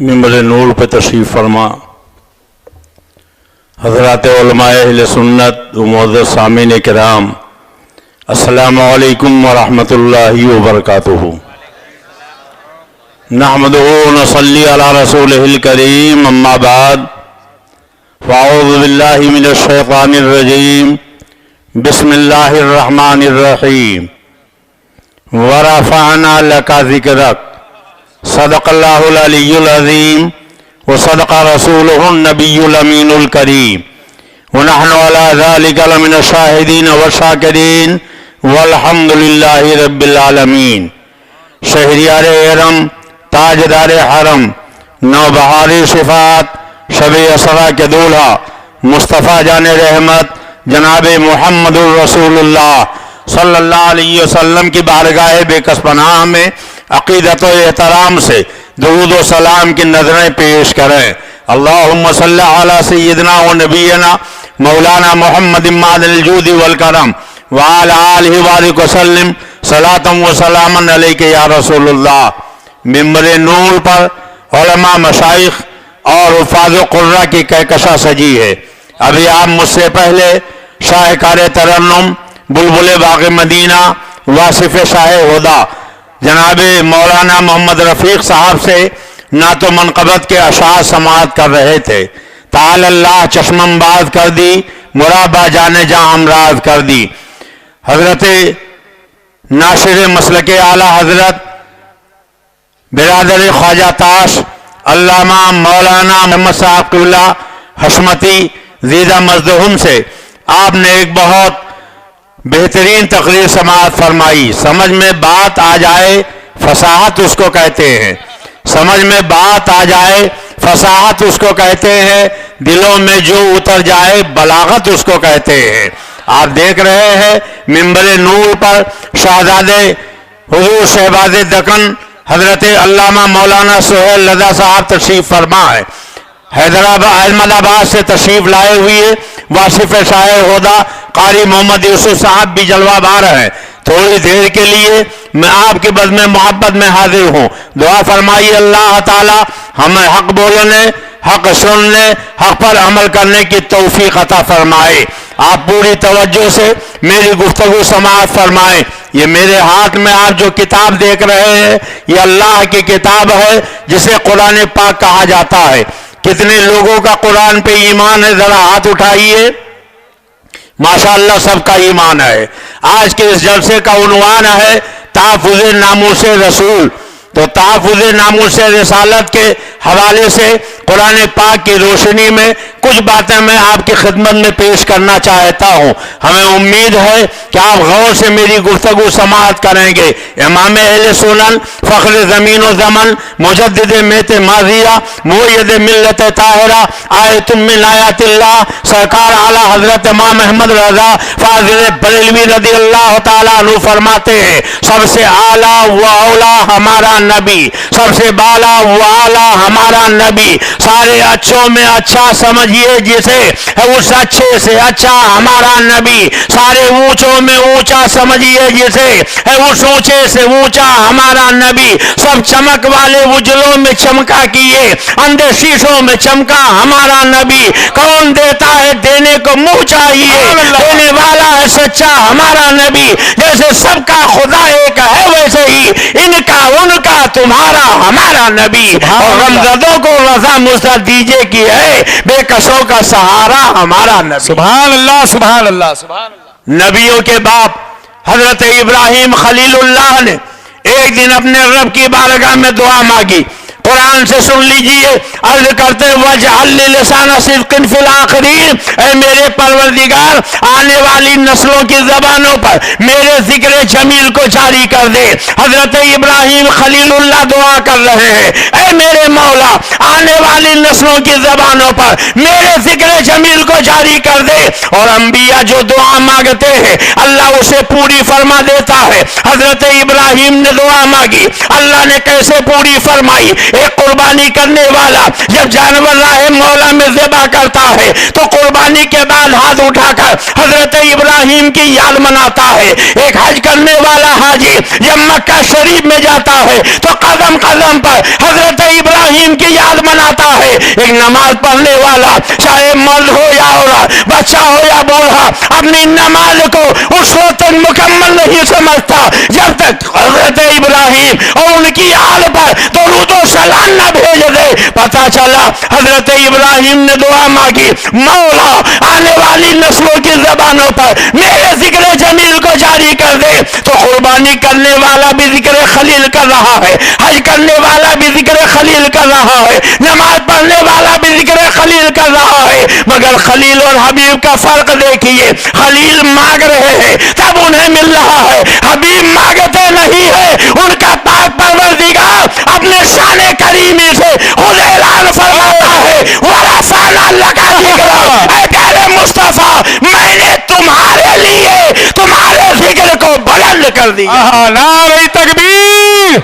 منبر نور پہ تشریف فرما حضرات علماء اہل سنت و معزز سامعین کرام، السلام علیکم ورحمۃ اللہ وبرکاتہ۔ نحمدہ و نصلی علی رسولہ الکریم، اما بعد فاعوذ باللہ من الشیطان الرجیم، بسم اللہ الرحمن الرحیم۔ ورفعنا لک ذکرک، صدق اللہ العلی العظیم وصدق رسولہ النبی الامین الکریم، ونحن علی ذلک لمن الشاہدین والشاکرین والحمد للہ رب العالمین۔ شہریار احرم، تاجدار حرم، نوبہار صفات، شب اسرا کے دولہا، مصطفیٰ جان رحمت جناب محمد الرسول اللہ صلی اللہ علیہ وسلم کی بارگاہ بے کس پناہ میں عقیدت و احترام سے درود و سلام کی نظریں پیش کریں۔ اللہم صلی علی سیدنا و نبینا مولانا محمد معدن الجود والکرم وعلی آلہ وآلہ وسلم صلاة و سلاما علیک یا رسول اللہ۔ منبر نور پر علماء، مشائخ اور حفاظ و قرہ کی کہکشاں سجی ہے۔ ابھی آپ مجھ سے پہلے شاہکار ترنم، بلبل باغ مدینہ، واصف شاہ ہدیٰ جناب مولانا محمد رفیق صاحب سے نعت و منقبت کے اشعار سماعت کر رہے تھے۔ تعالی اللہ چشمم باز کر دی، مرابع جانے جہاں امراض کر دی۔ حضرت ناشر مسلک اعلیٰ حضرت برادر خواجہ تاش علامہ مولانا محمد صاحب قبلہ حشمتی زیدہ مزدہم سے آپ نے ایک بہت بہترین تقریر سماعت فرمائی۔ سمجھ میں بات آ جائے فصاحت اس کو کہتے ہیں، سمجھ میں بات آ جائے فصاحت اس کو کہتے ہیں، دلوں میں جو اتر جائے بلاغت اس کو کہتے ہیں۔ آپ دیکھ رہے ہیں منبر نور پر شہزادے حضور شہباز دکن حضرت علامہ مولانا سہیل رضا صاحب تشریف فرما ہے۔ حیدرآباد احمد آباد سے تشریف لائے ہوئے واصف شاہ ہدیٰ قاری محمد یوسف صاحب بھی جلوہ بار ہیں۔ تھوڑی دیر کے لیے میں آپ کی بزم محبت میں حاضر ہوں۔ دعا فرمائیے اللہ تعالی ہمیں حق بولنے، حق سننے، حق پر عمل کرنے کی توفیق عطا فرمائے۔ آپ پوری توجہ سے میری گفتگو سماعت فرمائیں۔ یہ میرے ہاتھ میں آپ جو کتاب دیکھ رہے ہیں یہ اللہ کی کتاب ہے جسے قرآن پاک کہا جاتا ہے۔ کتنے لوگوں کا قرآن پہ ایمان ہے؟ ذرا ہاتھ اٹھائیے۔ ماشاءاللہ سب کا ایمان ہے۔ آج کے اس جلسے کا عنوان ہے تحفظ ناموس رسول۔ تو تحفظ ناموس رسالت کے حوالے سے قرآن پاک کی روشنی میں کچھ باتیں میں آپ کی خدمت میں پیش کرنا چاہتا ہوں۔ ہمیں امید ہے کہ آپ غور سے میری گفتگو سماعت کریں گے۔ امام اہل سنن، فخر زمین و زمن، مجدد میت ماضیہ، مؤید ملت طاہرہ، آیت من آیات اللہ، سرکار اعلیٰ حضرت امام احمد رضا فاضل بریلوی رضی اللہ تعالیٰ عنہ فرماتے ہیں سب سے اعلیٰ و اولیٰ ہمارا نبی، سب سے بالا و اعلیٰ ہمارا نبی، سارے اچھوں میں اچھا سمجھیے جسے اس اچھے سے اچھا ہمارا نبی، سارے اونچوں میں اونچا سمجھیے جسے اس اونچے سے اونچا ہمارا نبی، سب چمک والے اجلوں میں چمکا کیے، اندھے شیشوں میں چمکا ہمارا نبی۔ کون دیتا ہے؟ دینے کو منہ چاہیے، دینے والا ہے سچا ہمارا نبی۔ جیسے سب کا خدا ایک ہے ویسے ہی ان کا ان کا تمہارا ہمارا نبی، اور غمزدوں کو رضا مستر دیجئے کی ہے بے کسوں کا سہارا ہمارا نبی۔ سبحان اللہ، سبحان اللہ، سبحان اللہ۔ نبیوں کے باپ حضرت ابراہیم خلیل اللہ نے ایک دن اپنے رب کی بارگاہ میں دعا مانگی۔ قرآن سے سن لیجئے، عرض کرتے وَاجْعَلْ لِي لِسَانَ صِدْقٍ فِي الْآخِرِينَ، اے میرے پروردگار آنے والی نسلوں کی زبانوں پر میرے ذکر جمیل کو جاری کر دے۔ حضرت ابراہیم خلیل اللہ دعا کر رہے ہیں اے میرے مولا آنے والی نسلوں کی زبانوں پر میرے ذکر جمیل کو جاری کر دے۔ اور انبیاء جو دعا مانگتے ہیں اللہ اسے پوری فرما دیتا ہے۔ حضرت ابراہیم نے دعا مانگی، اللہ نے کیسے پوری فرمائی؟ ایک قربانی کرنے والا جب جانور راہ مولا میں ذبح کرتا ہے تو قربانی کے بعد ہاتھ اٹھا کر حضرت ابراہیم کی یاد مناتا ہے۔ ایک حج کرنے والا حاجی جب مکہ شریف میں جاتا ہے تو قدم قدم پر حضرت ابراہیم کی یاد ایک نماز پڑھنے والا چاہے مرد ہو یا عورت، بچہ ہو یا بوڑھا، اپنی نماز کو اس وقت تک مکمل نہیں سمجھتا جب تک حضرت ابراہیم اور ان کی آل پر درود و سلام نہ بھیج دے۔ پتا چلا حضرت ابراہیم نے دعا مانگی، مولا آنے والی نسلوں کی زبانوں پر میرے ذکر جمیل کو جاری کر دے۔ تو قربانی کرنے والا بھی ذکر خلیل کر رہا ہے، حج کرنے والا بھی ذکر خلیل کر رہا ہے، نماز پڑھنے والا بھی ذکر خلیل کر رہا ہے، مگر خلیل اور حبیب کا فرق دیکھیے۔ خلیل مانگ رہے ہیں تب انہیں مل رہا ہے، حبیب مانگتے نہیں ہے۔ ان کا پاک پروردگار اپنے شان کریمی سے خود اعلان فرماتا ہے، وَرَفَعْنَا لَكَ ذِكْرَكَ، اے پیارے مصطفیٰ میں نے تمہارے لیے تمہارے ذکر کو بلند کر دیا۔ نعرہ تکبیر،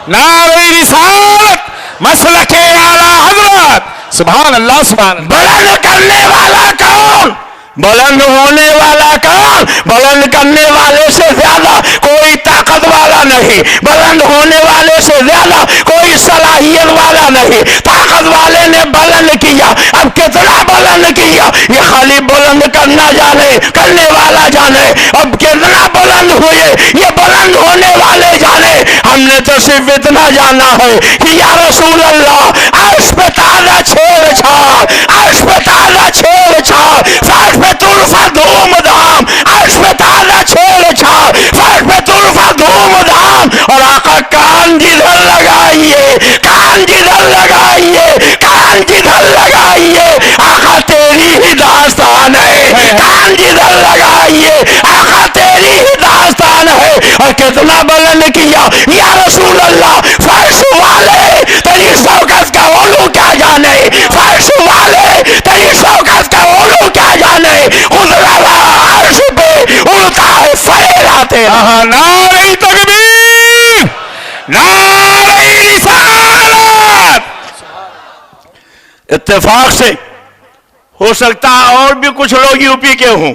نعرہ رسالت، مسلک اعلیٰ حضرت، سبحان اللہ سبحان اللہ۔ بلند کرنے والا کون؟ بلند ہونے والا کون؟ بلند کرنے والے سے زیادہ کوئی طاقت والا نہیں، بلند ہونے والے سے زیادہ کوئی صلاحیت والا نہیں۔ طاقت والے نے بلند کیا، اب کتنا بلند کیا یہ خالی بلند کرنا جانے، کرنے والا جانے۔ اب کتنا بلند ہوئے یہ بلند ہونے والے جانے۔ ہم نے تو صرف اتنا جانا ہے کہ یا رسول اللہ عرش پہ تازہ چھیڑ چھاڑ، عرش پہ تازہ چھیڑ چھاڑ، فرش پہ ترفع دھوم دھام، عرش پہ تازہ چھیڑ چھاڑ، فرش پہ ترفع دھوم دھام۔ اور آقا کان جدھر لگائیے، کان جدھر لگائیے، کان جدھر لگائیے آقا تیری ہی داستان ہے، کان جدھر لگائیے آقا تیری ہی داستان ہے۔ اور کتنا بلند کیا یا رسول اللہ، فرش والے تیری شوکت کا علو کیا جانے، فرش والے تیری شوکت کا علو کیا جانے، خود روا عرش پہ اڑتا ہے فریضہ تیرا۔ نعرہ تکبیر، نعرہ رسالت۔ اتفاق سے ہو سکتا ہے اور بھی کچھ لوگ یو پی کے ہوں،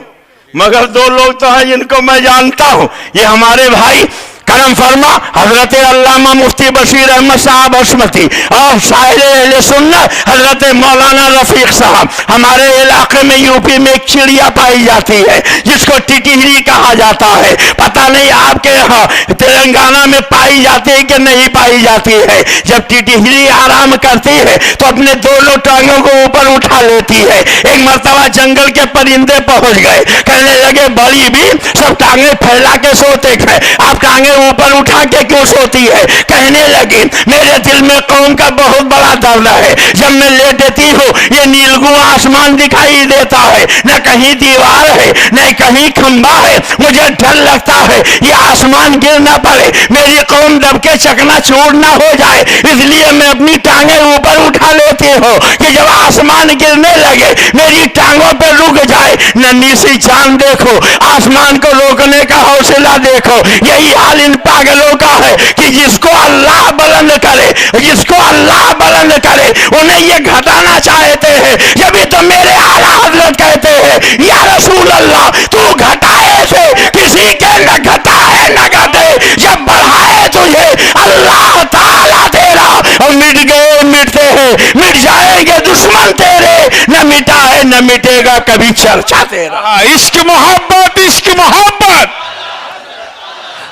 مگر دو لوگ تو ہیں جن کو میں جانتا ہوں، یہ ہمارے بھائی کرم فرما حضرت علامہ مفتی بشیر احمد صاحب حشمتی اور شاعر اہل سنت حضرت مولانا رفیق صاحب۔ ہمارے علاقے میں یو پی میں ایک چڑیا پائی جاتی ہے جس کو ٹٹیہری کہا جاتا ہے، پتہ نہیں آپ کے یہاں تلنگانہ میں پائی جاتی ہے کہ نہیں پائی جاتی ہے۔ جب ٹٹیہری آرام کرتی ہے تو اپنے دونوں ٹانگوں کو اوپر اٹھا لیتی ہے۔ ایک مرتبہ جنگل کے پرندے پہنچ گئے، کہنے لگے بڑی بھی سب ٹانگیں پھیلا کے سوتے ہیں، آپ ٹانگیں اوپر اٹھا کے کیوں سوتی ہے؟ کہنے لگی میرے دل میں قوم کا بہت بڑا درد ہے، جب میں لیٹتی ہوں یہ نیلگوں آسمان دکھائی دیتا ہے، نہ کہیں دیوار ہے نہ کہیں کھمبا ہے، مجھے ڈر لگتا ہے یہ آسمان گر نہ پڑے، میری قوم دب کے چکنا چور نہ ہو جائے، اس لیے میں اپنی ٹانگیں اوپر اٹھا لیتی ہوں کہ جب آسمان گرنے لگے میری ٹانگوں پہ رک جائے۔ ننھی سی جان دیکھو، آسمان کو روکنے کا حوصلہ دیکھو۔ یہی حال ان پاگلوں کا ہے کہ جس کو اللہ بلند کرے، جس کو اللہ بلند کرے انہیں یہ گھٹانا چاہتے ہیں۔ جبھی تو میرے اعلیٰ حضرت کہتے ہیں یا رسول اللہ تو گھٹائے سے کسی کے نہ گھٹائے نہ گھٹے، جب بڑھائے تجھے اللہ تعالیٰ تیرا۔ اور مٹ گئے مٹتے ہیں، مٹ جائیں گے دشمن تیرے، نہ مٹا ہے نہ مٹے گا کبھی چرچا تیرا۔ عشق محبت، عشق محبت،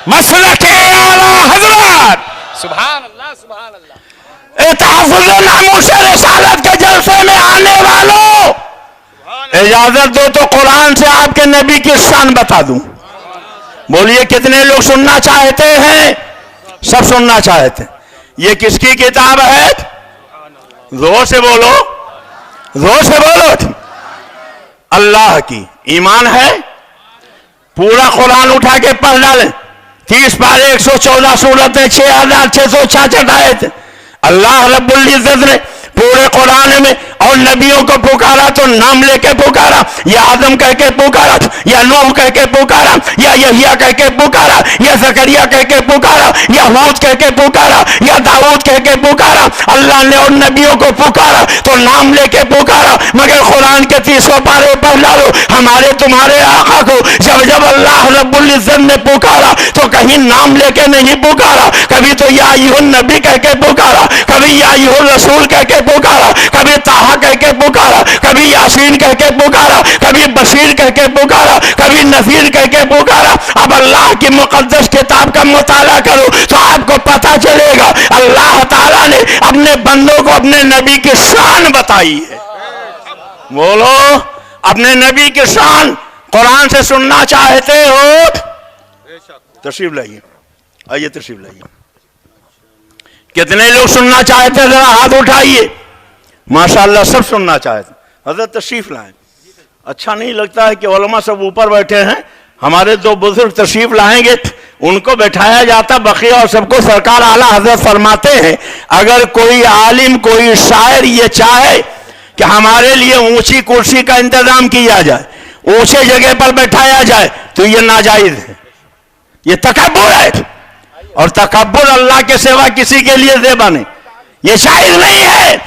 مسلک اعلیٰ حضرت، سبحان اللہ سبحان اللہ۔ تحفظ ناموس رسالت کے جلسے میں آنے والوں اجازت دو تو قرآن سے آپ کے نبی کی شان بتا دوں۔ بولیے کتنے لوگ سننا چاہتے ہیں؟ سب سننا چاہتے ہیں۔ یہ کس کی کتاب ہے؟ زور سے بولو، زور سے بولو۔ اللہ کی۔ ایمان ہے؟ پورا قرآن اٹھا کے پڑھ ڈالیں، 30 پارے 114 سورتیں 6666 آیت۔ اللہ رب العزت نے پورے قرآن میں اور نبیوں کو پکارا تو نام لے کے پکارا، یا آدم کہہ کے پکارا، یا نوح کہہ کے پکارا، یا یحییٰ کہہ کے پکارا، یا زکریا کہہ کے پکارا، یا ہود کہہ کے پکارا، یا داؤد کہہ کے پکارا۔ اللہ نے ان نبیوں کو پکارا تو نام لے کے پکارا، مگر قرآن کے 30 پارے پر ڈالو ہمارے تمہارے آقا کو جب اللہ رب العزت نے پکارا تو کہیں نام لے کے نہیں پکارا، کبھی تو یا ایھا النبی کہہ کے پکارا، کبھی یا ایھا الرسول کہہ کے پکارا، کبھی طٰہٰ کہہ کے پکارا، کبھی یاسین کہہ کے پکارا، کبھی بشیر کہہ کے پکارا، کبھی نذیر کہہ کے پکارا۔ اب اللہ کی مقدس کتاب کا مطالعہ کرو تو آپ کو پتہ چلے گا اللہ تعالیٰ نے اپنے بندوں کو اپنے نبی کی شان بتائی ہے۔ بولو اپنے نبی کی شان قرآن سے سننا چاہتے ہو؟ تشریف لائیے، آئیے تشریف لائیے۔ کتنے لوگ سننا چاہتے ہیں؟ ذرا ہاتھ اٹھائیے۔ ماشاءاللہ سب سننا چاہتے ہیں، حضرت تشریف لائیں۔ اچھا نہیں لگتا ہے کہ علماء سب اوپر بیٹھے ہیں، ہمارے دو بزرگ تشریف لائیں گے ان کو بٹھایا جاتا بقیہ اور سب کو سرکار اعلیٰ حضرت فرماتے ہیں اگر کوئی عالم کوئی شاعر یہ چاہے کہ ہمارے لیے اونچی کرسی کا انتظام کیا جائے، اونچے جگہ پر بٹھایا جائے تو یہ ناجائز ہے، یہ تکبر ہے، اور تکبر اللہ کے سوا کسی کے لیے زیبا نہیں، یہ جائز نہیں ہے۔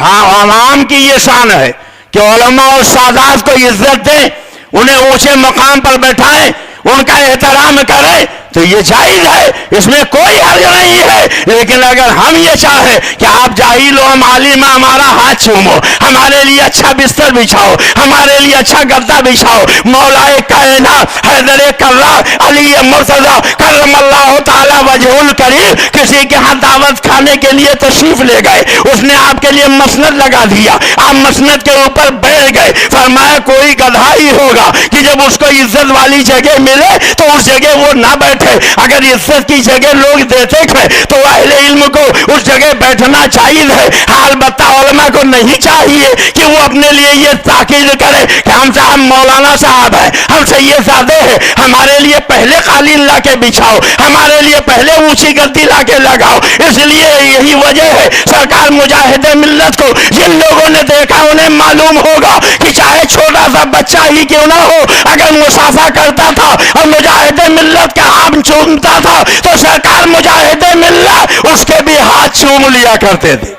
ہاں عوام کی یہ شان ہے کہ علماء اور سادات کو عزت دیں، انہیں اونچے مقام پر بیٹھائیں، ان کا احترام کریں تو یہ جائز ہے، اس میں کوئی حرج نہیں ہے۔ لیکن اگر ہم یہ چاہیں کہ آپ جاہل ہو ہم عالم ہیں ہمارا ہاتھ چومو، ہمارے لیے اچھا بستر بچھاؤ، ہمارے لیے اچھا گدا بچھاؤ، مولا کائنات حیدر کرار علی مرتضیٰ کرم اللہ تعالی وجہ الکریم کسی کے ہاں دعوت کھانے کے لیے تشریف لے گئے، اس نے آپ کے لیے مسند لگا دیا، آپ مسند کے اوپر بیٹھ گئے، فرمایا کوئی گدھا ہی ہوگا کہ جب اس کو عزت والی جگہ ملے تو اس جگہ وہ نہ بیٹھے، اگر عزت کی جگہ لوگ دیتے تھے تو اہل علم کو اس جگہ بیٹھنا چاہیے ہے، البتہ علماء کو نہیں چاہیے کہ وہ اپنے لیے یہ تاکید کرے کہ ہم مولانا صاحب ہیں، ہم سید زادے ہیں، ہمارے لیے پہلے قالین لا کے بچھاؤ، ہمارے لیے پہلے اونچی گدی لا کے لگاؤ۔ اس لیے یہی وجہ ہے سرکار مجاہد ملت کو جن لوگوں نے دیکھا انہیں معلوم ہوگا کہ چاہے چھوٹا سا بچہ ہی کیوں نہ ہو اگر مصافحہ کرتا تھا اور مجاہد ملت کا ہاتھ چومتا تھا تو سرکار مجاہد ملت اس کے بھی ہاتھ چوم لیا کرتے تھے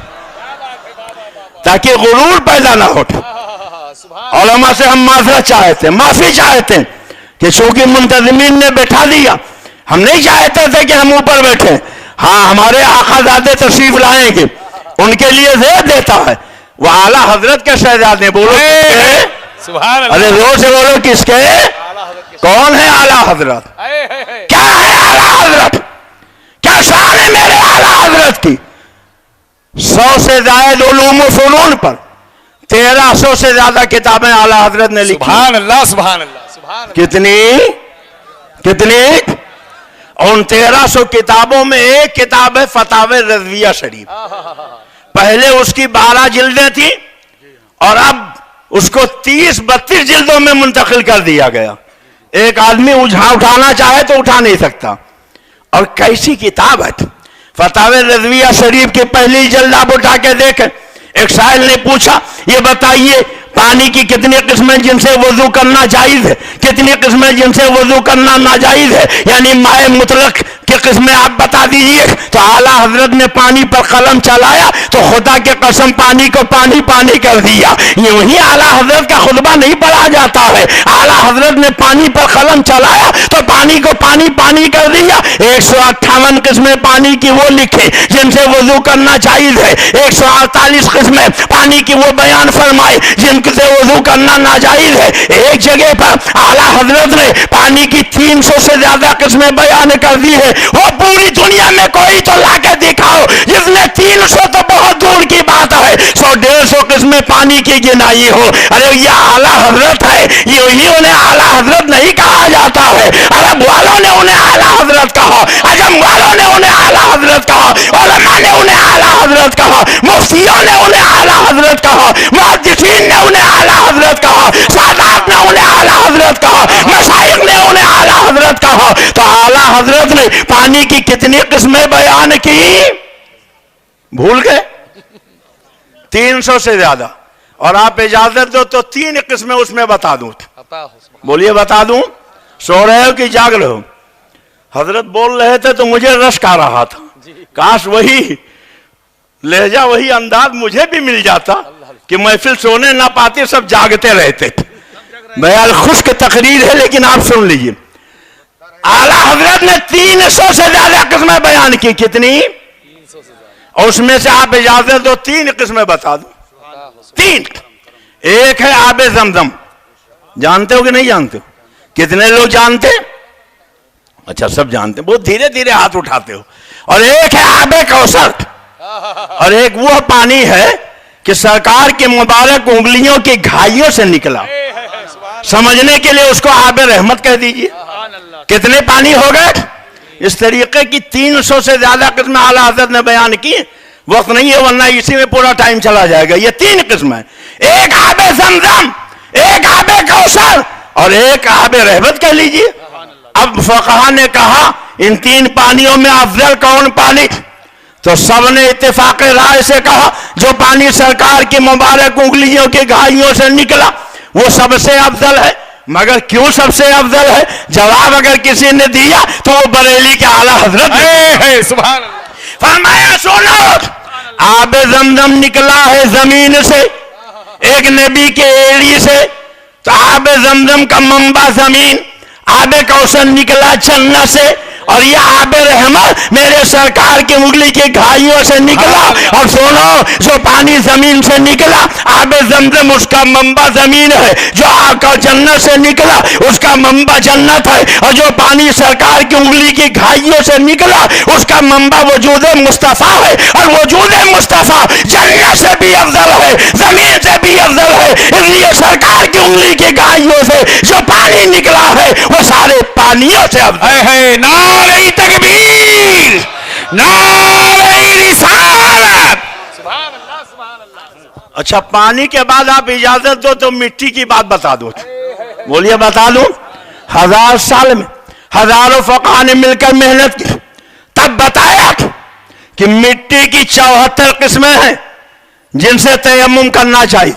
تاکہ غرور پیدا نہ ہو۔ علماء سے ہم معذرت چاہتے ہیں، معافی چاہتے ہیں کہ چونکہ منتظمین نے بٹھا دیا، ہم نہیں چاہتے تھے کہ ہم اوپر بیٹھیں۔ ہاں ہمارے آقا زادے تشریف لائیں گے، ان کے لیے زیر دیتا ہے، وہ اعلیٰ حضرت کے شہزادے۔ بولو ارے زور سے بولو کس کے؟ کون ہے اعلیٰ حضرت؟ کیا ہے اعلیٰ حضرت؟ کیا شان ہے میرے اعلیٰ حضرت کی؟ 100 سے زائد علوم و فنون پر 1300 سے زیادہ کتابیں اعلیٰ حضرت نے لکھی۔ سبحان اللہ سبحان اللہ سبحان اللہ۔ کتنی؟ ان 1300 کتابوں میں ایک کتاب ہے فتاوی رضویہ شریف، پہلے اس کی 12 جلدیں تھیں اور اب اس کو 30-32 جلدوں میں منتقل کر دیا گیا۔ ایک آدمی اٹھانا چاہے تو اٹھا نہیں سکتا، اور کیسی کتاب ہے فتاوی رضویہ شریف کی پہلی جلد آپ اٹھا کے دیکھیں۔ ایک سائل نے پوچھا یہ بتائیے پانی کی کتنی قسمیں جن سے وضو کرنا جائز ہے، کتنی قسمیں جن سے وضو کرنا ناجائز ہے، یعنی مائع مطلق کی قسمیں آپ بتا دیجئے۔ تو اعلیٰ حضرت نے پانی پر قلم چلایا تو خدا کے قسم پانی کو پانی پانی کر دیا۔ یوں ہی اعلیٰ حضرت کا خطبہ نہیں پڑھا جاتا ہے، اعلیٰ حضرت نے پانی پر قلم چلایا تو پانی کو پانی پانی کر دیا۔ 158 قسمیں پانی کی وہ لکھے جن سے وضو کرنا جائز ہے، 148 قسمیں پانی کی وہ بیان فرمائے جن سے وضو کرنا ناجائز ہے۔ ایک جگہ پر اعلیٰ حضرت نے پانی کی 300 سے زیادہ قسمیں بیان کر دی ہے۔ وہ پوری دنیا میں کوئی تو لا کے دکھاؤ جس نے 300 تو بہت دور کی بات ہے 100-150 قسمیں پانی کی گنائی ہو۔ ارے یہ اعلیٰ حضرت ہے، یہی انہیں اعلیٰ حضرت نہیں کہا جاتا ہے۔ عرب والوں نے انہیں اعلیٰ حضرت کہا، عجم والوں نے انہیں اعلیٰ حضرت کہا، علماء نے انہیں اعلیٰ حضرت کہا، مفتیوں نے انہیں اعلیٰ حضرت کہا، محدثین نے انہیں اعلیٰ حضرت کہا، سادات نے انہیں اعلیٰ حضرت کہا، مشائخ نے انہیں اعلیٰ حضرت کہا۔ تو اعلیٰ حضرت نے پانی کی کتنی قسمیں بیان کی؟ بھول گئے؟ 300 سے زیادہ۔ اور آپ اجازت دو تو 3 قسمیں اس میں بتا دوں. عطا ہو. بولیے بتا دوں. سو رہے ہو کہ جاگ رہے ہو؟ حضرت بول رہے تھے تو مجھے رشک آ رہا تھا. کاش وہی لہجہ وہی انداز مجھے بھی مل جاتا کہ محفل سونے نہ پاتے سب جاگتے رہتے. بیان خشک تقریر ہے لیکن آپ سن لیجئے. اعلیٰ حضرت نے 300 سے زیادہ قسمیں بیان کی. کتنی؟ اور اس میں سے آپ اجازت دو 3 قسمیں بتا دو. 3. ایک ہے آب زمزم. جانتے ہو کہ نہیں جانتے ہو؟ کتنے لوگ جانتے؟ اچھا سب جانتے. بہت دھیرے دھیرے ہاتھ اٹھاتے ہو. اور ایک ہے آب کوثر. اور ایک وہ پانی ہے کہ سرکار کی مبارک انگلیوں کی گھائیوں سے نکلا. سمجھنے کے لیے اس کو آب رحمت کہہ دیجئے. کتنے پانی ہو گئے؟ اس طریقے کی 300 سے زیادہ قسمیں اعلیٰ حضرت نے بیان کی. وقت نہیں ہے ورنہ اسی میں پورا ٹائم چلا جائے گا. یہ 3 قسم ہے. ایک آب زمزم, ایک آب کوثر اور ایک آب رحمت کہہ لیجئے. اب فقہا نے کہا ان 3 پانیوں میں افضل کون پانی؟ تو سب نے اتفاق رائے سے کہا جو پانی سرکار کی مبارک انگلیوں کی گھائیوں سے نکلا وہ سب سے افضل ہے. مگر کیوں سب سے افضل ہے؟ جواب اگر کسی نے دیا تو وہ بریلی کے اعلیٰ حضرت نے. سبحان اللہ. فرمایا سنو, آب زمزم نکلا ہے زمین سے, ایک نبی کے ایڑی سے. تو آب زمزم کا منبع زمین, آب کوثر نکلا جنت سے, اور یہ آب رحمت میرے سرکار کی انگلی کی گھائیوں سے نکلا. اور سنو, جو پانی زمین سے نکلا آب زمزم اس کا منبع زمین ہے, جو آب جنت سے نکلا اس کا منبع جنت ہے, اور جو پانی سرکار کی انگلی کی گھائیوں سے نکلا اس کا منبع وجود مصطفیٰ ہے. اور وجود مصطفیٰ جنت سے بھی افضل ہے, زمین سے بھی افضل ہے. اس لیے سرکار کی انگلی کی گھائیوں سے جو پانی نکلا ہے وہ سارے پانیوں سے افضل ہے. نعرہ تکبیر, نعرہ رسالت. سبحان اللہ, سبحان اللہ. اچھا پانی کے بعد آپ اجازت دو تو مٹی کی بات بتا دو. بولیے بتا دوں. 1000 سال میں ہزاروں فقہا نے مل کر محنت کی, تب بتایا کہ مٹی کی 74 قسمیں ہیں جن سے تیمم کرنا چاہیے,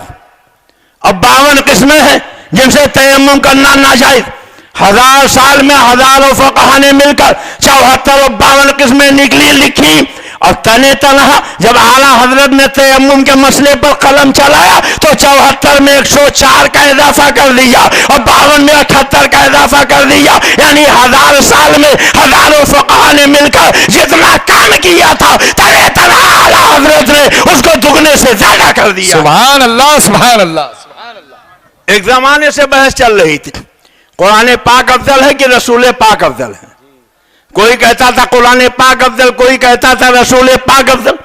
اور 52 قسمیں ہیں جن سے تیمم کرنا ناجائز. 1000 سال میں ہزاروں فقہا نے مل کر 74 اور 52 قسمیں نکلی لکھی. اور تنے تنہا جب اعلیٰ حضرت نے تیمم کے مسئلے پر قلم چلایا تو 74 میں 104 کا اضافہ کر دیا, اور 52 میں 78 کا اضافہ کر دیا. یعنی 1000 سال میں ہزاروں فقہا نے مل کر جتنا کام کیا تھا تنے تنہا اعلیٰ حضرت نے اس کو دگنے سے زیادہ کر دیا. سبحان اللہ, سبحان اللہ, سبحان اللہ. ایک زمانے سے بحث چل رہی تھی قرآن پاک افضل ہے کہ رسول پاک افضل ہے. کوئی کہتا تھا قرآن پاک افضل, کوئی کہتا تھا رسول پاک افضل.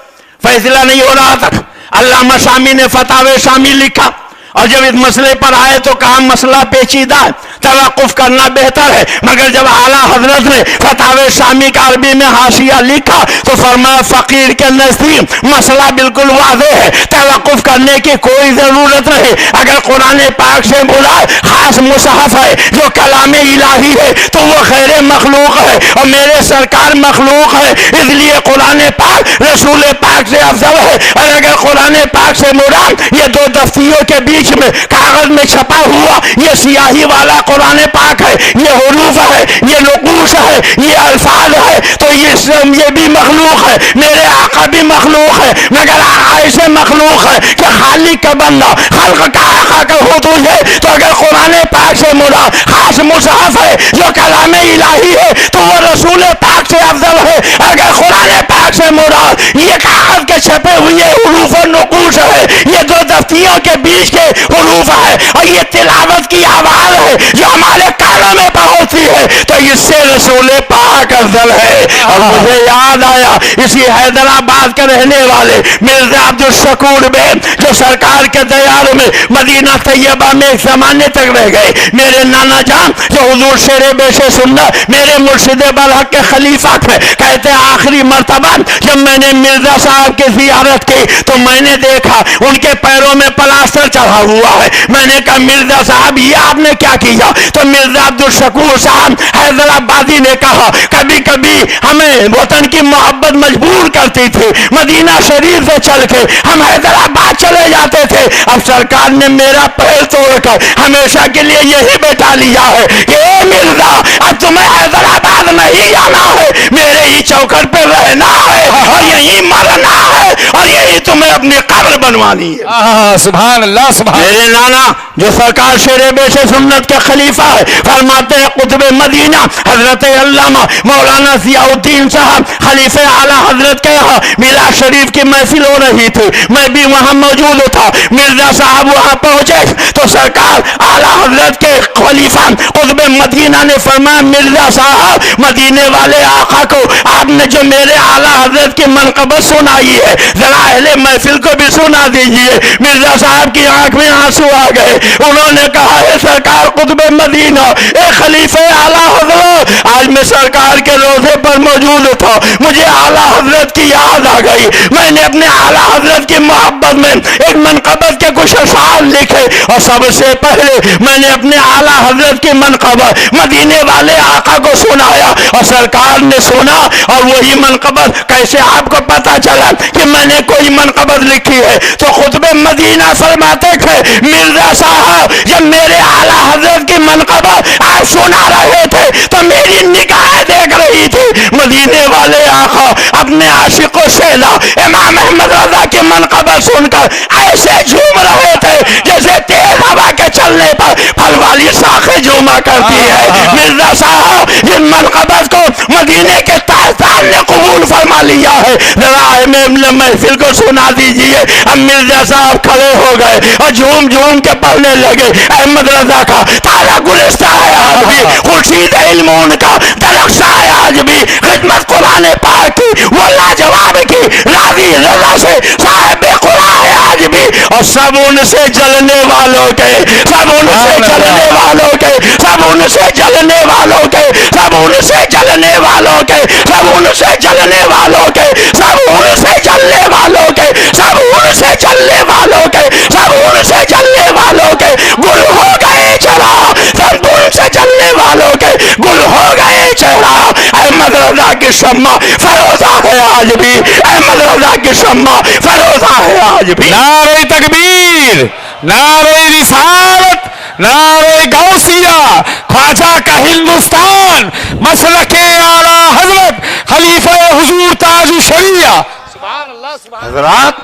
فیصلہ نہیں ہو رہا تھا. علامہ شامی نے فتاوی شامی لکھا, اور جب اس مسئلے پر آئے تو کہا مسئلہ پیچیدہ ہے, توقف کرنا بہتر ہے. مگر جب اعلیٰ حضرت نے فتاوی شامی کا عربی میں حاشیہ لکھا تو فرمایا فقیر کے نزدیک مسئلہ بالکل واضح ہے, توقف کرنے کی کوئی ضرورت نہیں. اگر قرآن پاک سے مراد خاص مصحف ہے جو کلام الہی ہے تو وہ خیر مخلوق ہے, اور میرے سرکار مخلوق ہے, اس لیے قرآن پاک رسول پاک سے افضل ہے. اور اگر قرآن پاک سے مراد یہ 2 دفتیوں کے بیچ میں کاغذ میں چھپا ہوا یہ سیاہی والا قرآن پاک ہے, یہ حروف ہے, یہ نقوش ہے, یہ الفاظ ہے, تو یہ بھی مخلوق ہے, میرے آقا بھی مخلوق ہے. مگر آقا ایسے مخلوق ہے کہ خالق کا بندہ خلق کا آقا کا ہو تجھے. تو اگر قرآن پاک سے مراد خاص مصحف ہے جو کلام الہی ہے تو وہ رسول پاک سے افضل ہے. اگر قرآن پاک سے مراد یہ کاغذ کے چھپے ہوئے حروف و نقوش ہے, یہ 2 دفتیوں کے بیچ کے حروف ہے, اور یہ تلاوت کی آواز ہے جو ہمارے کانوں میں پہنچتی ہے, تو اس سے رسول پاک افضل ہے. اور مجھے یاد آیا اسی حیدرآباد کے رہنے والے مرزا عبد الشکور بے جو سرکار کے دیار میں مدینہ طیبہ میں ایک زمانے تک رہ گئے. میرے نانا جان جو حضور شیر بیش سنت میرے مرشد برحق کے خلیفہ تھے, کہتے آخری مرتبہ جب میں نے مرزا صاحب کی زیارت کی تو میں نے دیکھا ان کے پیروں میں پلاسٹر چڑھا ہوا ہے. میں نے کہا مرزا صاحب یہ آپ نے کیا کیا؟ تو مرزا عبد الشکور صاحب حیدرآبادی نے کہا کبھی کبھی ہمیں وطن کی محبت مجبور کرتی تھی, مدینہ شریف سے چل کے ہم حیدرآباد چلے جاتے تھے, ہے اب سرکار نے میرا پیر توڑ کر ہمیشہ کے لیے یہی بیٹھا لیا ہے کہ اے مرزا اب تمہیں حیدرآباد نہیں جانا ہے, میرے ہی چوکٹ پہ رہنا ہے اور یہی مرنا ہے اور یہی تمہیں اپنی قبر بنوانی ہے. سبحان اللہ سبحان. میرے نانا جو سرکار شیر بیش سنت کے خلیفہ ہے فرماتے ہیں قطب مدینہ حضرت علامہ مولانا ضیاء الدین صاحب خلیفہ اعلیٰ حضرت کے یہاں میلاد شریف کی محفل ہو رہی تھی, میں بھی وہاں موجود تھا. مرزا صاحب وہاں پہنچے تو سرکار اعلیٰ حضرت کے خلیفہ قطب مدینہ نے فرمایا مرزا صاحب مدینے والے آقا کو آپ نے جو میرے اعلیٰ حضرت کی منقبت سنائی ہے ذرا اہل محفل کو بھی سنا دیجئے. مرزا صاحب کی آنکھ میں آنسو آ گئے, انہوں نے کہا ہے سرکار قطب مدینہ اے خلیفہ اعلیٰ حضرت آج میں سرکار کے روضے پر موجود تھا, مجھے اعلیٰ حضرت کی یاد آ گئی, میں نے اپنے اعلیٰ حضرت کی محبت میں ایک منقبت کے کچھ اشعار لکھے اور سب سے پہلے میں نے اپنے اعلیٰ حضرت کی منقبت مدینے والے آقا کو سنایا اور سرکار نے سنا. اور وہی منقبت کیسے آپ کو پتا چلا کہ میں نے کوئی منقبت لکھی ہے؟ تو خطب مدینہ فرماتے تھے مرزا صاحب جب میرے اعلیٰ حضرت کی منقبت آپ سنا رہے تھے تو میری نگاہیں دیکھ رہی تھی مدینے والے آقا اپنے عاشقوں سے امام احمد رضا کی منقبت سن کر ایسے جھوم رہے تھے جیسے تیز ہوا کے چلنے پر پھل والی شاخیں جھوما کرتی ہے. مرزا صاحب جن منقبت کو مدینے کے تاجدار نے قبول فرما لیا ہے ذرا محفل کو سنا دیجئے. اب مرزا صاحب کھڑے ہو گئے اور جھوم جھوم کے پڑھنے لگے احمد رضا کا تازہ گلستہ ہے آج بھی, خورشید علمون کا درخشہ ہے آج بھی, خدمت قرآن پاک کی وہ لاجواب کی راضی رضا سے صاحب قرآن ہے آج بھی. اور سب ان سے جلنے والوں کے سب ان سے جلنے والوں کے سب ان سے جلنے والوں کے سب ان سے جلنے والوں کے سب ان سے جلنے والوں کے سب ان سے جلنے والوں کے سب ان سے جلنے والوں کے سب ان سے جلنے والوں کے گل ہو گئے چراغ سب ان سے جلنے والوں کے گل ہو گئے چراغ. احمد رضا کی شمع فروزہ ہے آج بھی, احمد رضا کی شمع فروزہ ہے آج بھی. نعرہ تکبیر, نعرہ رسالت, نعرہ غوثیہ, خواجہ کا ہندوستان, مسلک اعلیٰ حضرت خلیفہ حضور تاج الشریعہ. سبحان اللہ سبحان حضرات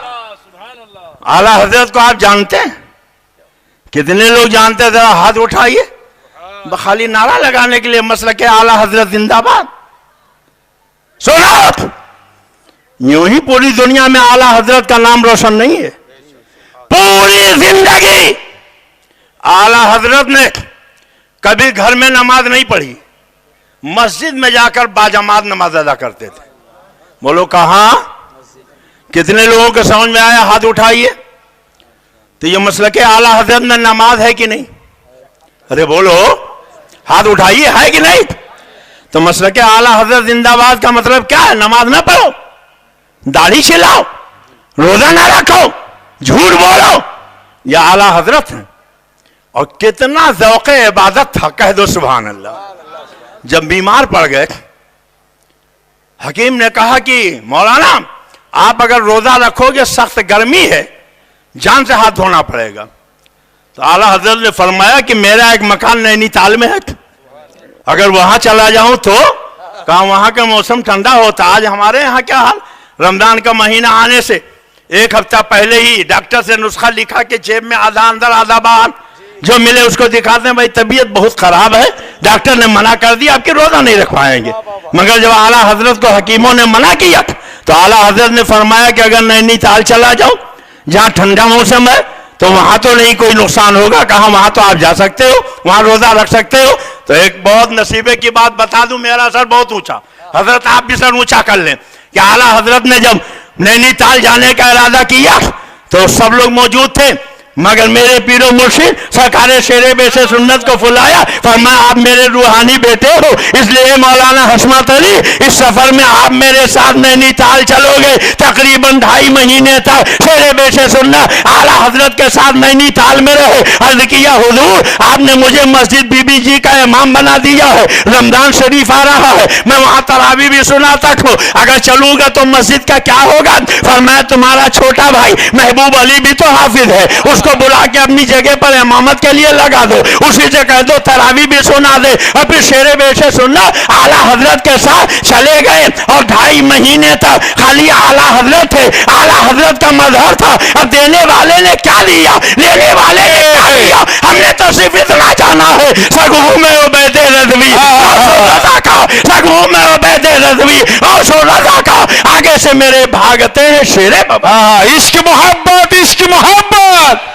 اعلیٰ حضرت کو آپ جانتے ہیں؟ کتنے لوگ جانتے ہیں؟ ذرا ہاتھ اٹھائیے. خالی نعرہ لگانے کے لیے مسلک اعلیٰ حضرت زندہ باد. سنو یوں ہی پوری دنیا میں اعلیٰ حضرت کا نام روشن نہیں ہے. پوری زندگی اعلیٰ حضرت نے کبھی گھر میں نماز نہیں پڑھی, مسجد میں جا کر باجماعت نماز ادا کرتے تھے. بولو کہاں؟ کتنے لوگوں کو سمجھ میں آیا؟ ہاتھ اٹھائیے. تو یہ مسلک اعلیٰ حضرت میں نماز ہے کہ نہیں؟ ارے بولو, ہاتھ اٹھائیے, ہے کہ نہیں؟ تو مسلک اعلیٰ حضرت زندہ باد کا مطلب کیا ہے؟ نماز نہ پڑھو, داڑھی چھلاؤ, روزہ نہ رکھو, جھوٹ بولو, یہ اعلیٰ حضرت ہیں. اور کتنا ذوق عبادت تھا, کہہ دو سبحان اللہ. جب بیمار پڑ گئے حکیم نے کہا کہ مولانا آپ اگر روزہ رکھو گے سخت گرمی ہے, جان سے ہاتھ دھونا پڑے گا. تو اعلیٰ حضرت نے فرمایا کہ میرا ایک مکان نینی تال میں ہے, اگر وہاں چلا جاؤں تو کہاں وہاں کا موسم ٹھنڈا ہوتا. آج ہمارے یہاں کیا حال, رمضان کا مہینہ آنے سے ایک ہفتہ پہلے ہی ڈاکٹر سے نسخہ لکھا کہ جیب میں آدھا اندر آدھا باہر, جو ملے اس کو دکھاتے ہیں بھائی طبیعت بہت خراب ہے, ڈاکٹر نے منع کر دیا, آپ کی روزہ نہیں رکھ پائیں گے. مگر جب اعلیٰ حضرت کو حکیموں نے منع کیا تو اعلیٰ حضرت نے فرمایا کہ اگر نینی تال چلا جاؤ جہاں ٹھنڈا موسم ہے تو وہاں تو نہیں کوئی نقصان ہوگا, کہاں وہاں تو آپ جا سکتے ہو, وہاں روزہ رکھ سکتے ہو. تو ایک بہت نصیبے کی بات بتا دوں, میرا سر بہت اونچا, حضرت آپ بھی سر اونچا کر لیں, کہ اعلیٰ حضرت نے جب نینی تال جانے کا ارادہ کیا تو سب لوگ موجود تھے, مگر میرے پیرو مرشد سرکار شیر بیش سنت کو فلایا، فرمایا آپ میرے روحانی بیٹے ہو، اس لیے مولانا حشمت علی اس سفر میں آپ میرے ساتھ نینی تال چلو گے۔ تقریباً 2.5 مہینے تک شیر بیش سنت اعلیٰ حضرت کے ساتھ نینی تال میں رہے۔ عرض کیا حضور آپ نے مجھے مسجد بی بی جی کا امام بنا دیا ہے، رمضان شریف آ رہا ہے، میں وہاں تراویح بھی سناتا ہوں، اگر چلوں گا تو مسجد کا کیا ہوگا؟ فرمایا تمہارا چھوٹا بھائی محبوب علی بھی تو حافظ ہے، اس کو بلا کے اپنی جگہ پر امامت کے لیے لگا دو، اسی سے کہہ دو تراویح بھی سنا دے۔ اور پھر شیر بیش سنت اعلیٰ حضرت کے ساتھ چلے گئے اور 2.5 مہینے تک خالی اعلیٰ حضرت تھے، اعلیٰ حضرت کا مظہر تھا۔ اب دینے والے نے کیا لیا، لینے والے نے کیا لیا، ہم نے تو صرف اتنا جانا ہے، سگو میں عبید رضوی رضا کا، سگو میں عبید رضوی اور رضا کا، آگے سے میرے بھاگتے ہیں شیر بابا۔ عشق محبت، عشق محبت،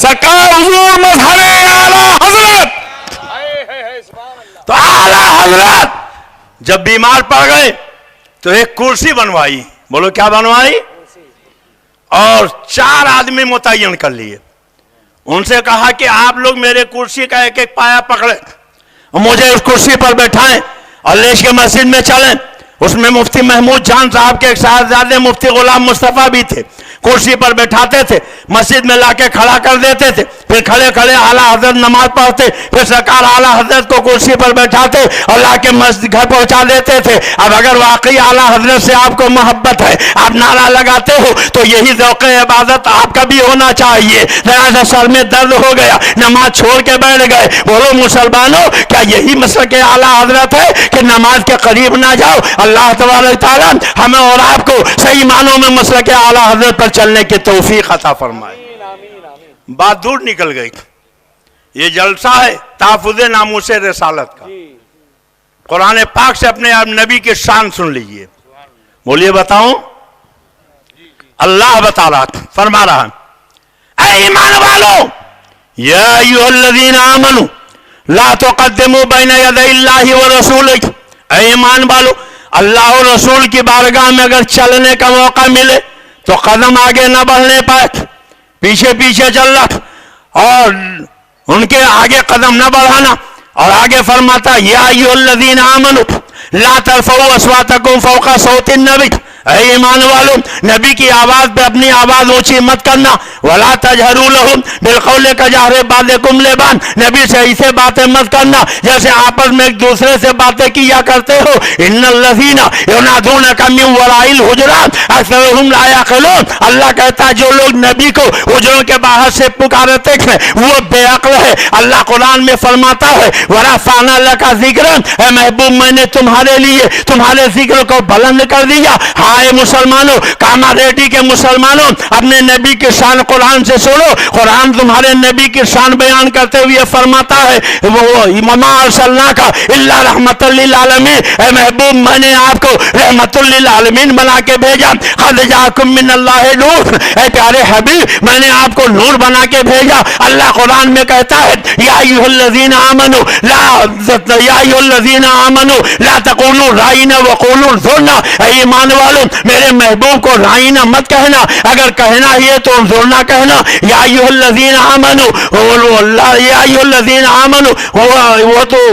سرکار حضور مظہر اعلیٰ حضرت۔ تو اعلیٰ حضرت جب بیمار پڑ گئے تو ایک کرسی بنوائی، بولو کیا بنوائی، اور 4 آدمی متعین کر لیے، ان سے کہا کہ آپ لوگ میرے کرسی کا ایک ایک پایا پکڑے، مجھے اس کرسی پر بٹھائیں اور لیش کے مسجد میں چلیں۔ اس میں مفتی محمود جان صاحب کے ایک صاحبزادے مفتی غلام مصطفیٰ بھی تھے، کرسی پر بٹھاتے تھے، مسجد میں لا کے کھڑا کر دیتے تھے، پھر کھڑے کھڑے اعلیٰ حضرت نماز پڑھتے، پھر سرکار اعلیٰ حضرت کو کرسی پر بیٹھاتے اور لا کے مسجد گھر پہنچا دیتے تھے۔ اب اگر واقعی اعلیٰ حضرت سے آپ کو محبت ہے، آپ نعرہ لگاتے ہو، تو یہی ذوق عبادت آپ کا بھی ہونا چاہیے۔ ذرا سر میں درد ہو گیا، نماز چھوڑ کے بیٹھ گئے، بولو مسلمانوں کیا یہی مسلک اعلیٰ حضرت ہے کہ نماز کے قریب نہ جاؤ؟ اللہ تبارک تعالیٰ ہمیں اور آپ کو صحیح معنوں میں مسلک اعلیٰ حضرت پر چلنے کی توفیق عطا فرمائے۔ بات دور نکل گئی، یہ جلسہ ہے تحفظ ناموس رسالت کا۔ قرآن پاک سے اپنے نبی کی شان سن لیجئے، بولیے بتاؤں، اللہ بتا رہا فرما رہا اے ایمان والو، یا ایھا الذین آمنوا لا تقدموا بین یدی اللہ ورسولہ، اے ایمان والو اللہ اور رسول کی بارگاہ میں اگر چلنے کا موقع ملے تو قدم آگے نہ بڑھنے پائے، پیچھے پیچھے چلنا اور ان کے آگے قدم نہ بڑھانا۔ اور آگے فرماتا یا ایھا الذین آمنوا لا ترفعوا اصواتکم فوق صوت النبی، اے ایمان والو نبی کی آواز پہ اپنی آواز اونچی مت کرنا، ولا تجہروا لہ بالقول کجہر بعضکم لبعض، نبی سے ایسے باتیں مت کرنا جیسے آپس میں ایک دوسرے سے باتیں کیا کرتے ہو۔ ان الذین ینادونک من وراء الحجرات اکثرهم لا یعقلون، اللہ کہتا ہے جو لوگ نبی کو حجروں کے باہر سے پکارتے ہیں وہ بے عقل ہے۔ اللہ قرآن میں فرماتا ہے ورفعنا لک ذکرک، اے محبوب میں نے تمہارے لیے تمہارے ذکر کو بلند کر دیا۔ ہائے مسلمانوں، کاما ریڈی کے مسلمانوں، اپنے نبی کی شان قرآن سے سنو۔ قرآن تمہارے نبی کی شان بیان کرتے ہوئے فرماتا ہے وما ارسلناک الا رحمۃ للعالمین، اے محبوب میں نے آپ کو رحمت للعالمین بنا کے بھیجا۔ قد جاءکم من اللہ نور، اے پیارے حبیب میں نے آپ کو نور بنا کے بھیجا۔ اللہ قرآن میں کہتا ہے یا ایھا الذین آمنوا لا تقولوا رائنا وقولوا انظرنا، اے ایمان والو میرے محبوب کو رائنا مت کہنا، اگر کہنا ہی ہے تو انظرنا کہنا۔ یا ایھا الذین آمنوا، یا ایھا الذین آمنوا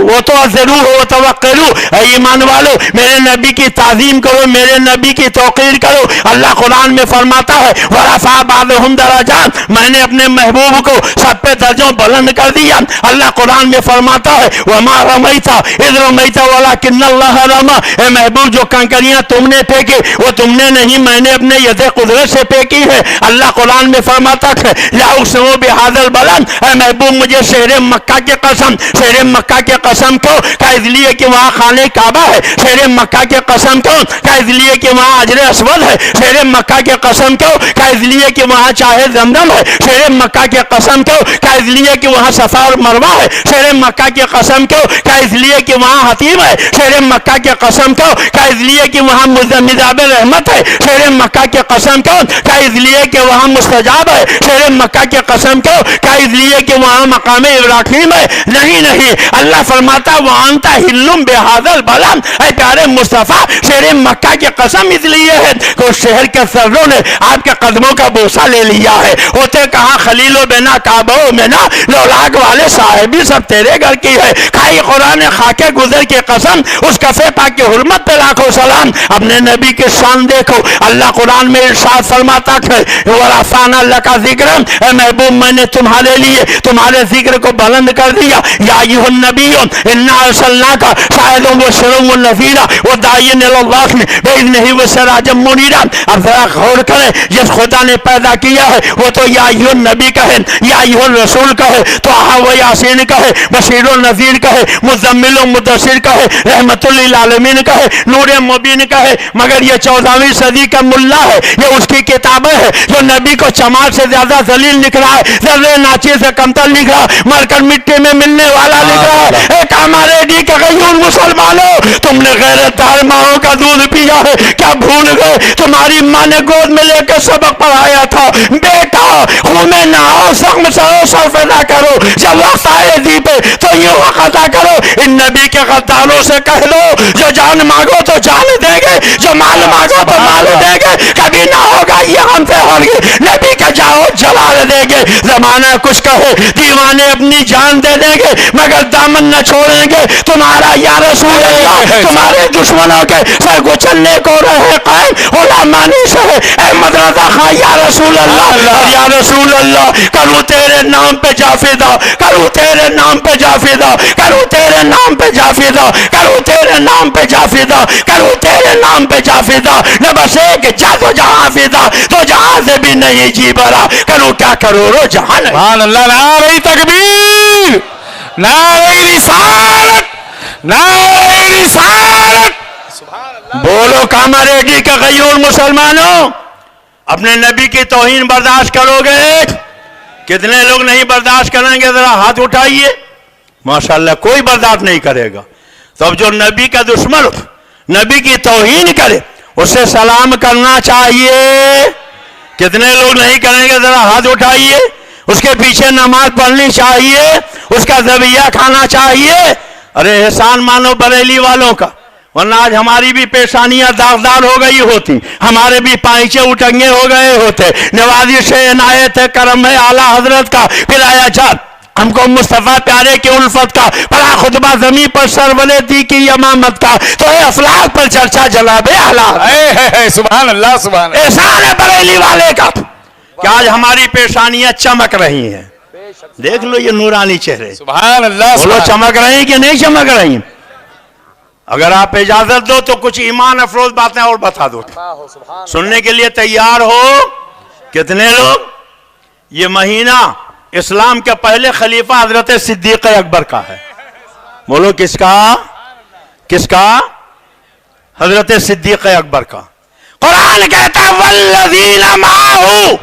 وتعذروہ وتوقروہ، اے ایمان والو میرے نبی کی تعظیم کرو، میرے نبی کی توقیر کرو۔ اللہ قرآن میں فرماتا ہے ورفع بعضهم درجات، میں نے اپنے محبوب کو سب پہ درجوں بلند کر دیا۔ اللہ قرآن میں فرماتا ہے وما رمیت اذ رمیت ولکن اللہ رمی، اے محبوب جو کنکریاں تم نے پھینکی وہ تم نے نہیں، میں نے اپنے ید قدرت سے پھینکی ہے۔ اللہ قرآن میں فرماتا ہے لا اقسم بہذا البلد، اے محبوب مجھے شہر مکہ کی قسم، شہر مکہ کی قسم کیوں کہ اس لیے کہ وہاں خانہ کعبہ ہے، شہر مکہ کی قسم کیوں کہ اس لیے کہ وہاں حجر اسود ہے، شہر مکہ کی قسم کیوں کہ اس لیے کہ وہاں چاہے زمزم ہے، شہر مکہ کی قسم کیوں کہ اس لیے کہ وہاں صفا اور مروہ ہے، شہر مکہ کی قسم کیوں کہ اس لیے کہ وہاں حتیم ہے، شہر مکہ کی قسم کیوں کہ اس لیے کہ وہاں مذاب رحمت ہے. شہر مکہ کی قسم کھاؤ کیا اس لیے کہ وہاں مستجاب ہے؟ شہر مکہ کی قسم کھاؤ کیا اس لیے کہ وہاں مقام ابراہیم ہے؟ نہیں نہیں. اللہ فرماتا وَأَنْتَ حِلٌّ بِهَذَا الْبَلَدِ، اے پیارے مصطفیٰ شہر مکہ کی قسم اس لیے ہے کہ اس شہر کے سروں نے آپ کے قدموں کا بوسہ لے لیا ہے. ہوتے کہاں خلیل و بنا کعبہ و منا، لولاک والے صاحبی سب تیرے گھر کی ہے. کھائی قرآن خاکے گزر کی قسم اس کفے پاک کی حرمت پہ لاکھوں سلام. اپنے نبی کی شان دیکھو. اللہ قرآن میں ارشاد فرماتا ہے وَرَفَعْنَا لَكَ ذِكْرًا، اے محبوب میں نے تمہارے لیے تمہارے ذکر کو بلند کر دیا. یا ایھا النبی انا ارسلناک شاہدا وبشرا ونذیرا وداعیا الی اللہ باذنہ وسراجا منیرا. اب ذرا غور کریں، جس خدا نے پیدا کیا ہے وہ تو یا ایھا النبی کہے، یا ایھا الرسول کہے، تو و یاسین کہے، بشیر و نذیر کہے، مزمل و مدثر کہے، رحمت للعالمین کہے، نور مبین کہے. مگر یہ 14ویں صدی کا ملا ہے، یہ اس کی کتابیں ہے جو نبی کو چمار سے زیادہ ذلیل لکھ رہا ہے، ذرے ناچی سے کمتر لکھ رہا ہے، مر کر مٹی میں ملنے والا لکھ رہا ہے. ایک ہمارے ڈی کے غیور مسلمانوں، تم نے غیرت دار ماؤں کا دودھ پیا ہے، کیا بھول گئے تمہاری ماں نے گود میں لے کے سبق پڑھایا تھا؟ بیٹا خون میں نہاؤ، زخم سہو، صرف نہ کرو، جب وقت آئے دی پہ تو یوں حق ادا کرو. ان نبی کے غداروں سے کہہ دو جو جان مانگو تو جان دیں گے، جو مال مانگو تو مال دیں گے، کبھی نہ ہوگا یہ ہم سے ہرگز نبی کا جاؤ جلال دیں گے. زمانہ کچھ کہے دیوانے اپنی جان دے دیں گے مگر دامن نہ چھوڑیں گے تمہارا یا رسول اللہ. تمہارے دشمنوں کے سر کچلنے کو رہے قائم غلامانی سے احمد رضا خان یا رسول اللہ، یا رسول اللہ کروں تیرے نام پہ جا فدا، کروں تیرے نام پہ جا فدا، کروں تیرے نام پہ جا فدا، کروں تیرے نام پہ جا فدا، کروں تیرے نام پہ جا فدا. نہ بس ایک جا تو جہاں فدا، تو جہاں سے بھی نہیں جی بھرا، کروں کیا کروڑوں جہاں نہیں. سبحان اللہ. نعرہ تکبیر، نعرہ رسالت، نعرہ رسالت. سبحان اللہ. بولو کامریڈی کا غیور مسلمانوں، اپنے نبی کی توہین برداشت کرو گے؟ کتنے لوگ نہیں برداشت کریں گے؟ ذرا ہاتھ اٹھائیے. ماشاءاللہ کوئی برداشت نہیں کرے گا. تو اب جو نبی کا دشمن نبی کی توہین کرے اسے سلام کرنا چاہیے. کتنے لوگ نہیں کریں گے؟ ذرا ہاتھ اٹھائیے. اس کے پیچھے نماز پڑھنی چاہیے، اس کا ذبیحہ کھانا چاہیے. ارے احسان مانو بریلی والوں کا، ورنہ آج ہماری بھی پیشانیاں داغدار ہو گئی ہوتی، ہمارے بھی پائچے اٹنگے ہو گئے ہوتے. نوازش عنایت کرم ہے اعلیٰ حضرت کا، پلایا جات ہم کو مصطفیٰ پیارے کی الفت کا، پڑا خطبہ زمین پر سرولے دی کی امامت کا، تو اے افلاق پر چرچا جناب اعلیٰ. سبحان اللہ. سبحان اللہ. احسان ہے بریلی والے کا کہ آج ہماری پیشانیاں چمک رہی ہیں. دیکھ لو یہ نورانی چہرے. سبحان اللہ. بولو چمک رہی کہ نہیں چمک رہی؟ اگر آپ اجازت دو تو کچھ ایمان افروز باتیں اور بتا دو، سننے کے لیے تیار ہو؟ کتنے لوگ؟ یہ مہینہ اسلام کے پہلے خلیفہ حضرت صدیق اکبر کا ہے. بولو کس کا؟ کس کا؟ حضرت صدیق اکبر کا. قرآن کہتا ہے والذین معہ،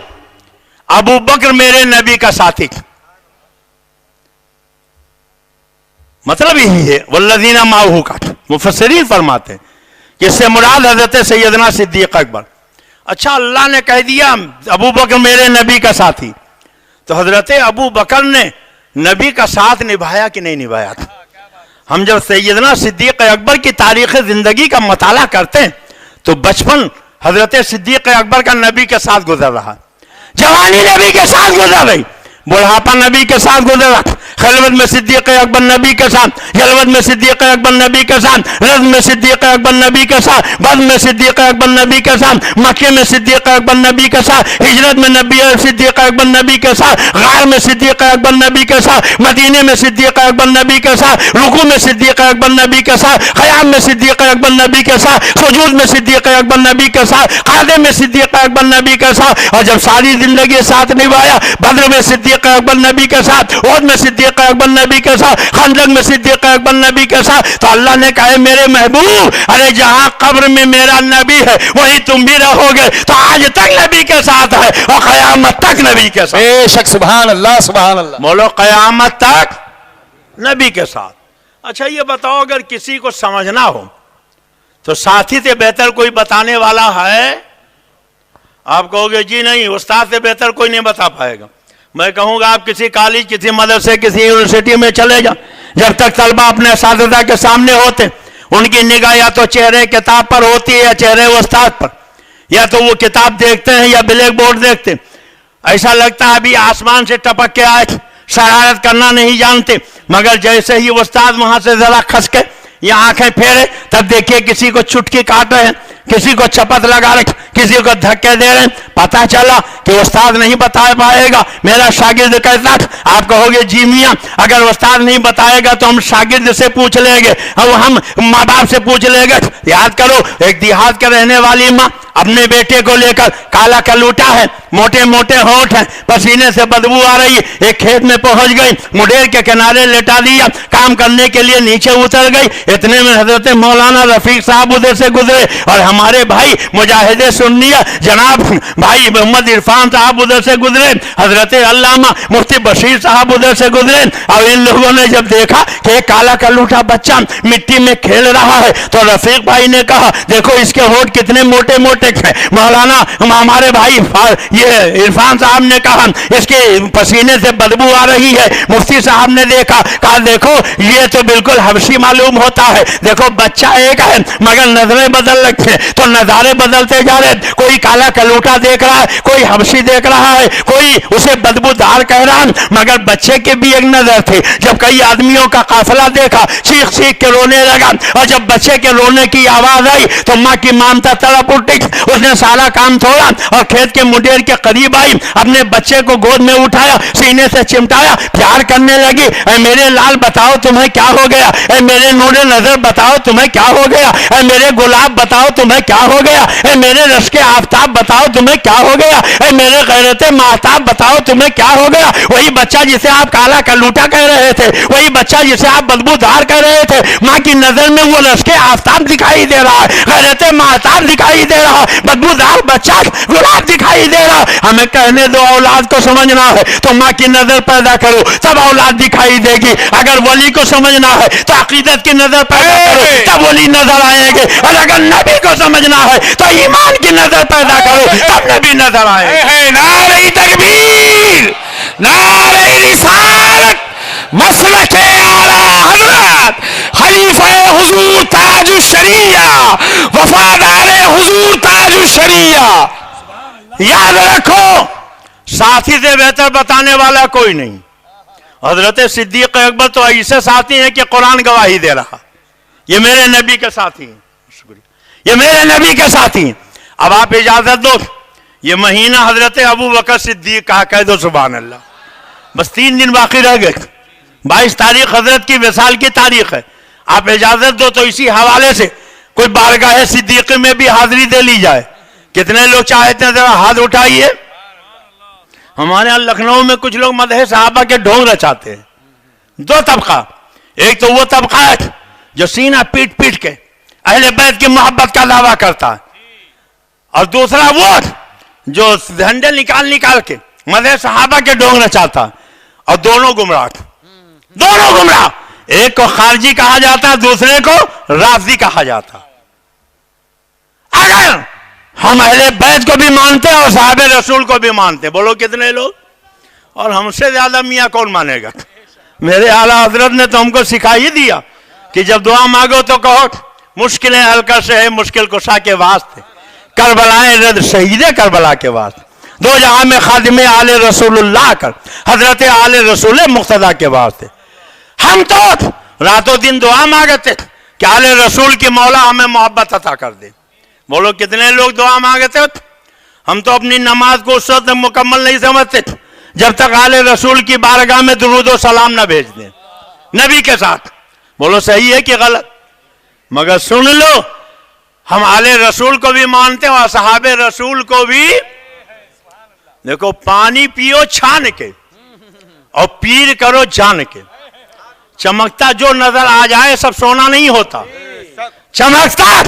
ابو بکر میرے نبی کا ساتھی. مطلب یہی ہے والذین معہ کا. مفسرین فرماتے ہیں کہ اس سے مراد حضرت سیدنا صدیق اکبر. اچھا اللہ نے کہہ دیا ابو بکر میرے نبی کا ساتھی، تو حضرت ابو بکر نے نبی کا ساتھ نبھایا کہ نہیں نبھایا تھا؟ ہم جب سیدنا صدیق اکبر کی تاریخ زندگی کا مطالعہ کرتے ہیں تو بچپن حضرت صدیق اکبر کا نبی کے ساتھ گزر رہا، جوانی نبی کے ساتھ گزر رہی، بڑھاپا نبی کے ساتھ گزرا، خلوت میں صدیق اکبر نبی کے ساتھ، جلوت میں صدیق اکبر نبی کے ساتھ، رزم میں صدیق اکبر نبی کے ساتھ، بدر میں صدیق اکبر نبی کے ساتھ، مکے میں صدیق اکبر نبی کے ساتھ، ہجرت میں نبی صدیق اکبر نبی کے ساتھ، غار میں صدیق اکبر نبی کے ساتھ، مدینے میں صدیق اکبر نبی کے ساتھ، رکوع میں صدیق اکبر نبی کے ساتھ، قیام میں صدیق اکبر نبی کے ساتھ، سجود میں صدیق اکبر نبی کے ساتھ، قعدے میں صدیق اکبر نبی کے ساتھ. اور جب ساری زندگی ساتھ نبھایا، بدر میں صدیق اکبر نبی کے ساتھ، احد میں صدیق اکبر نبی کے ساتھ، خندق میں صدیق اکبر نبی کے ساتھ. تو اللہ نے کہا میرے محبوب، ارے جہاں قبر میں میرا نبی ہے وہیں تم بھی رہو گے. تو آج تک نبی کے ساتھ ہے اور قیامت تک نبی کے ساتھ. بے شک. سبحان اللہ. سبحان اللہ. بولو قیامت تک نبی کے ساتھ. اچھا یہ بتاؤ اگر کسی کو سمجھنا ہو تو ساتھی سے بہتر کوئی بتانے والا ہے؟ آپ کہو گے جی نہیں، استاد سے بہتر کوئی نہیں بتا پائے گا۔ میں کہوں گا آپ کسی کالج، کسی مدرسے، کسی یونیورسٹی میں چلے جا، جب تک طلبہ اپنے اساتذہ کے سامنے ہوتے ان کی نگاہ یا تو چہرے کتاب پر ہوتی ہے یا چہرے استاد پر، یا تو وہ کتاب دیکھتے ہیں یا بلیک بورڈ دیکھتے ہیں، ایسا لگتا ہے ابھی آسمان سے ٹپک کے آئے، شرارت کرنا نہیں جانتے، مگر جیسے ہی استاد وہاں سے ذرا کھس کے یا آنکھیں پھیرے، تب دیکھیے کسی کو چٹکی کاٹ رہے ہیں، کسی کو چپت لگا رکھ، کسی کو دھکے دے رہے ہیں۔ پتہ چلا کہ استاد نہیں بتا پائے گا، میرا شاگرد کیسا؟ آپ کہو گے جی میاں اگر استاد نہیں بتائے گا تو ہم شاگرد سے پوچھ لیں گے، اور ہم ماں باپ سے پوچھ لیں گے۔ یاد کرو، ایک دیہات کے رہنے والی ماں اپنے بیٹے کو لے کر، کالا کلوٹا ہے، موٹے موٹے ہونٹ ہیں، پسینے سے بدبو آ رہی ہے، ایک کھیت میں پہنچ گئی، مڈیر کے کنارے لٹا دیا، کام کرنے کے لیے نیچے اتر گئی۔ اتنے میں حضرت مولانا رفیق صاحب ادھر سے گزرے، اور ہمارے بھائی مجاہد سنیہ جناب بھائی محمد عرفان صاحب ادھر سے گزرے، حضرت علامہ مفتی بشیر صاحب ادھر سے گزرے، اور ان لوگوں نے جب دیکھا کہ ایک کالا کلوٹا بچہ مٹی میں کھیل رہا ہے تو رفیق بھائی نے کہا دیکھو اس کے ہونٹ کتنے موٹے موٹے ہیں۔ مولانا ہمارے بھائی یہ عرفان صاحب نے کہا اس کے پسینے سے بدبو آ رہی ہے۔ مفتی صاحب نے دیکھا، کہا دیکھو یہ تو بالکل حبشی معلوم ہوتا ہے، دیکھو بچہ ایک ہے مگر نظریں بدل رکھے، تو نظارے بدلتے جا رہے، کوئی کالا کلوٹا دیکھ رہا ہے، کوئی حبشی دیکھ رہا ہے، کوئی اسے بدبو دار کہہ رہا، مگر بچے کی بھی ایک نظر تھی۔ جب کئی آدمیوں کا قافلہ دیکھا، چیخ چیخ کے رونے لگا، اور جب بچے کے رونے کی آواز آئی تو ماں کی مامتا تڑپ اٹھی، اس نے سارا کام چھوڑا اور کھیت کے مڈیر کے قریب آئی، اپنے بچے کو گود میں اٹھایا، سینے سے چمٹایا، پیار کرنے لگی، اے میرے لال بتاؤ تمہیں کیا ہو گیا، اے میرے نور نظر بتاؤ تمہیں کیا ہو گیا، اے میرے گلاب بتاؤ تمہیں کیا ہو گیا، اے میرے رش کے آفتاب بتاؤ تمہیں کیا ہو گیا، اے میرے غیرت مہتاب بتاؤ تمہیں کیا ہو گیا۔ وہی بچہ جسے آپ کالا کلوٹا کہہ رہے تھے، وہی بچہ جسے آپ بدبو دار کہہ رہے تھے، ماں کی نظر میں وہ رش کے آفتاب دکھائی دے رہا ہے، غیرت مہتاب دکھائی دے رہا، بدبو دار بچہ گلاب دکھائی دے رہا۔ ہمیں کہنے دو اولاد کو سمجھنا ہے تو ماں کی نظر پیدا کرو، تب اولاد دکھائی دے گی۔ اگر ولی کو سمجھنا ہے تو عقیدت کی نظر پیدا کرو، تب ولی نظر آئیں گے، اور اگر نبی کو سمجھنا ہے تو ایمان کی نظر پیدا کرو، تب نبی نظر آئیں گے۔ نعرہ تکبیر، نعرہ رسالت، مسلک اعلیٰ حضرت خلیفہ حضور تاج الشریعہ، وفادار حضور تاج الشریعہ۔ یاد رکھو ساتھی سے بہتر بتانے والا کوئی نہیں۔ حضرت صدیق اکبر تو ایسے ساتھی ہیں کہ قرآن گواہی دے رہا، یہ میرے نبی کے ساتھی ہیں، شکریہ، یہ میرے نبی کے ساتھی ہیں۔ اب آپ اجازت دو، یہ مہینہ حضرت ابو بکر صدیق کا، کہہ دو سبحان اللہ۔ بس 3 دن باقی رہ گئے، 22 تاریخ حضرت کی وصال کی تاریخ ہے۔ آپ اجازت دو تو اسی حوالے سے کوئی بارگاہ صدیقی میں بھی حاضری دے لی جائے۔ کتنے لوگ چاہتے ہیں ذرا ہاتھ اٹھائیے۔ ہمارے یہاں لکھنؤ میں کچھ لوگ مدح صحابہ کے ڈھونگ رچاتے ہیں۔ 2 طبقہ، ایک تو وہ طبقہ ہے جو سینہ پیٹ پیٹ کے اہل بیت کی محبت کا دعویٰ کرتا ہے، اور دوسرا وہ جو جھنڈے نکال کے مدح صحابہ کے ڈھونگ رچاتا ہے، اور دونوں گمراہ، دونوں گمراہ۔ ایک کو خارجی کہا جاتا ہے، دوسرے کو رافضی کہا جاتا۔ اگر ہم اہل بیت کو بھی مانتے اور صحابہ رسول کو بھی مانتے، بولو کتنے لوگ؟ اور ہم سے زیادہ میاں کون مانے گا؟ میرے اعلیٰ حضرت نے تو ہم کو سکھا ہی دیا کہ جب دعا مانگو تو کہو مشکلیں حل کر سے ہے مشکل کشا کے واسطے، کربلائیں رد شہید کربلا کے واسطے، 2 جہاں میں خادم آل رسول اللہ کر حضرت آل رسول مقتدیٰ کے واسطے۔ ہم تو راتوں دن دعا مانگتے کہ آل رسول کی مولا ہمیں محبت عطا کر دے۔ بولو کتنے لوگ دعا مانگتے؟ ہم تو اپنی نماز کو اس وقت مکمل نہیں سمجھتے جب تک آل رسول کی بارگاہ میں درود و سلام نہ بھیج دیں نبی کے ساتھ۔ بولو صحیح ہے کہ غلط؟ مگر سن لو، ہم آل رسول کو بھی مانتے ہیں اور صحابہ رسول کو بھی۔ دیکھو پانی پیو چھان کے اور پیر کرو جان کے۔ چمکتا جو نظر آ جائے سب سونا نہیں ہوتا، چمکتا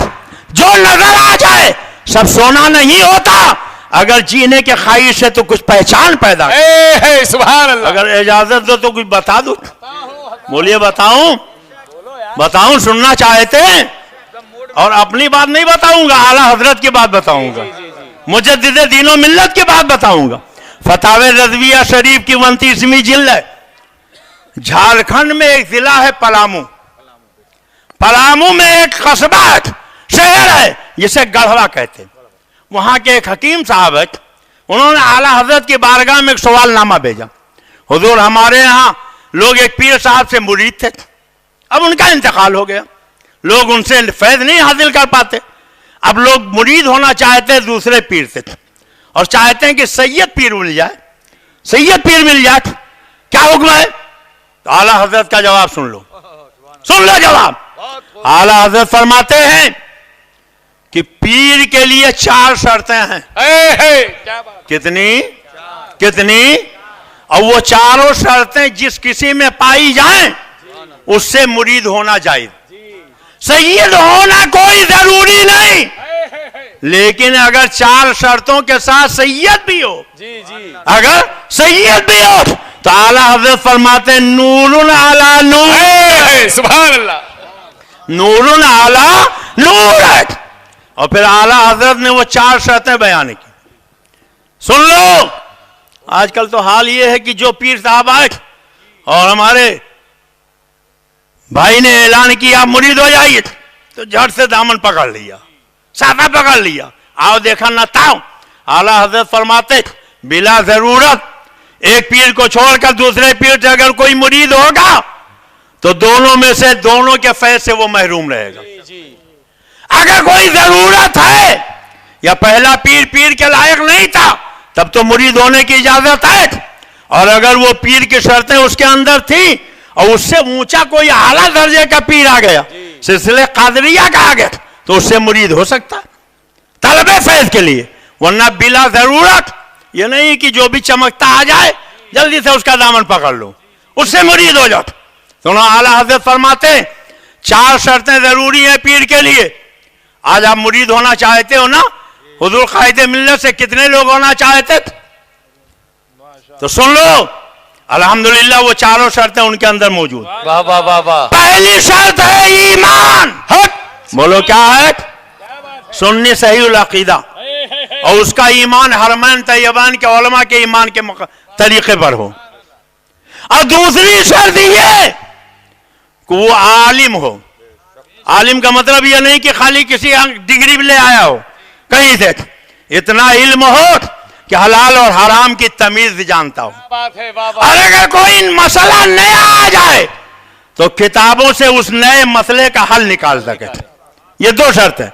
جو نظر آ جائے سب سونا نہیں ہوتا۔ اگر جینے کے خواہش ہے تو کچھ پہچان پیدا اے سبحان اللہ۔ اگر اجازت دو تو کچھ بتا دو، بولیے بتاؤں، سننا چاہتے ہیں؟ اور اپنی بات نہیں بتاؤں گا، اعلیٰ حضرت کی بات بتاؤں گا، مجدد دین و ملت کی بات بتاؤں گا۔ فتاوی رضویہ شریف کی 29ویں جلد ہے۔ جھارکھنڈ میں ایک ضلع ہے پلامو، پلامو میں ایک قصبہ ہے، شہر ہے جسے گڑھوا کہتے ہیں۔ وہاں کے ایک حکیم صاحب ہے، انہوں نے اعلیٰ حضرت کی بارگاہ میں ایک سوال نامہ بھیجا، حضور ہمارے ہاں لوگ ایک پیر صاحب سے مرید تھے، اب ان کا انتقال ہو گیا، لوگ ان سے فیض نہیں حاصل کر پاتے، اب لوگ مرید ہونا چاہتے ہیں دوسرے پیر سے، اور چاہتے ہیں کہ سید پیر مل جائے، سید پیر مل جائے، کیا حکم ہے؟ تو اعلیٰ حضرت کا جواب سن لو، سن لو جواب۔ اعلیٰ حضرت فرماتے ہیں کہ پیر کے لیے 4 شرطیں ہیں۔ کتنی؟ اور وہ 4 شرطیں جس کسی میں پائی جائیں اس سے مرید ہونا جائز، سید ہونا کوئی ضروری نہیں، لیکن اگر 4 شرطوں کے ساتھ سید بھی ہو، اگر سید بھی ہو تو اعلیٰ حضرت فرماتے ہیں نور علی نور، سبحان اللہ، نور علی نور ہے۔ اور پھر اعلیٰ حضرت نے وہ 4 شرطیں بیان کی، سن لو۔ آج کل تو حال یہ ہے کہ جو پیر صاحب آئے اور ہمارے بھائی نے اعلان کیا مرید ہو جائیے تو جھٹ سے دامن پکڑ لیا، ساتھ پکڑ لیا، آؤ دیکھا نہ تاؤ۔ اعلیٰ حضرت فرماتے بلا ضرورت ایک پیر کو چھوڑ کر دوسرے پیر سے اگر کوئی مرید ہوگا تو دونوں میں سے دونوں کے فیض سے وہ محروم رہے گا۔ اگر کوئی ضرورت ہے یا پہلا پیر کے لائق نہیں تھا تب تو مرید ہونے کی اجازت ہے، اور اگر وہ پیر کی شرطیں اس کے اندر تھی اور اس سے اونچا کوئی اعلیٰ درجے کا پیر آ گیا، سلسلے قادریہ کا آ گیا، تو اس سے مرید ہو سکتا ہے طلب فیض کے لیے، ورنہ بلا ضرورت یہ نہیں کہ جو بھی چمکتا آ جائے جلدی سے اس کا دامن پکڑ لو، اس سے مرید ہو جاؤ۔ تو اعلیٰ حضرت فرماتے ہیں 4 شرطیں ضروری ہیں پیر کے لیے۔ آج آپ مرید ہونا چاہتے ہو نا، حضور قائد ملت سے کتنے لوگ ہونا چاہتے تھے؟ تو سن لو، الحمدللہ وہ 4 شرطیں ان کے اندر موجود۔ واہ واہ واہ واہ۔ پہلی شرط ہے ایمان، بولو کیا ہے؟ سنی صحیح العقیدہ، اور اس کا ایمان حرمین طیبان کے علماء کے ایمان کے طریقے پر ہو۔ اور دوسری شرط یہ کہ وہ عالم ہو۔ عالم کا مطلب یہ نہیں کہ خالی کسی ڈگری لے آیا ہو کہیں سے، اتنا علم ہو کہ حلال اور حرام کی تمیز جانتا ہو، اور اگر کوئی مسئلہ نیا آ جائے تو کتابوں سے اس نئے مسئلے کا حل نکال سکے۔ یہ 2 شرط ہے۔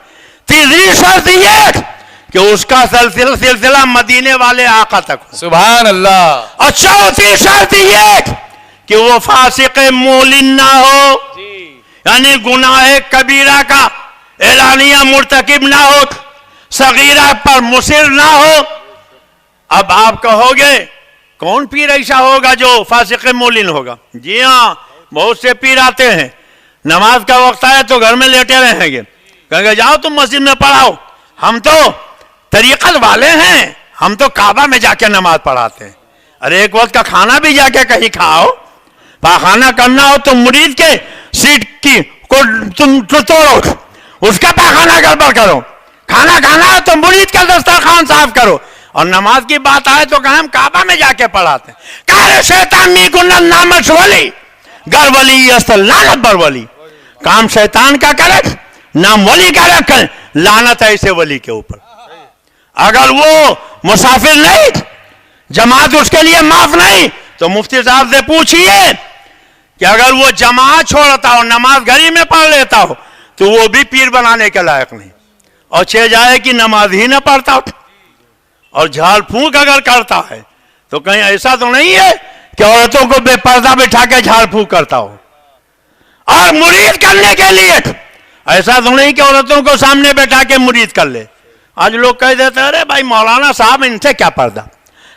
تیسری شرط یہ کہ اس کا سلسلہ مدینے والے آقا تک ہو۔ سبحان اللہ۔ اور چوتھی شرط یہ کہ وہ فاسق مولن نہ ہو، یعنی گناہ کبیرہ کا اعلانیہ مرتکب نہ ہو، صغیرہ پر مصر نہ ہو۔ اب آپ کہو گے کون پیر ایسا ہوگا جو فاسق مولن ہوگا؟ جی ہاں، بہت سے پیر آتے ہیں، نماز کا وقت آئے تو گھر میں لیٹے رہیں گے، کہیں گے جاؤ تم مسجد میں پڑھاؤ، ہم تو طریقت والے ہیں، ہم تو کعبہ میں جا کے نماز پڑھاتے ہیں۔ ارے ایک وقت کا کھانا بھی جا کے کہیں کھاؤ، پاخانہ کرنا ہو تو مرید کے سیٹ کی کو تم توڑو، اس کا پاخانہ گڑبڑ کرو، کھانا کھانا ہو تو مرید کا دسترخوان صاف کرو، اور نماز کی بات آئے تو کہاں ہم کعبہ میں جا کے پڑھاتے ہیں۔ کار شیطان می کنن نامش ولی گر ولی اصل لعنت بر ولی، کام شیطان کا کرے نام ولی کا رکھیں، لعنت ایسے ولی کے اوپر۔ اگر وہ مسافر نہیں، جماعت اس کے لیے معاف نہیں، تو مفتی صاحب سے پوچھئے کہ اگر وہ جماعت چھوڑتا ہو، نماز گھر ہی میں پڑھ لیتا ہو، تو وہ بھی پیر بنانے کے لائق نہیں، اور چھ جائے کہ نماز ہی نہ پڑھتا ہو اور جھاڑ پھونک اگر کرتا ہے تو کہیں ایسا تو نہیں ہے کہ عورتوں کو بے پردہ بٹھا کے جھاڑ پھونک کرتا ہو، اور مرید کرنے کے لیے ایسا تو نہیں کہ عورتوں کو سامنے بیٹھا کے مرید کر لے۔ آج لوگ کہہ دیتے ہیں ارے بھائی مولانا صاحب ان سے کیا پردہ،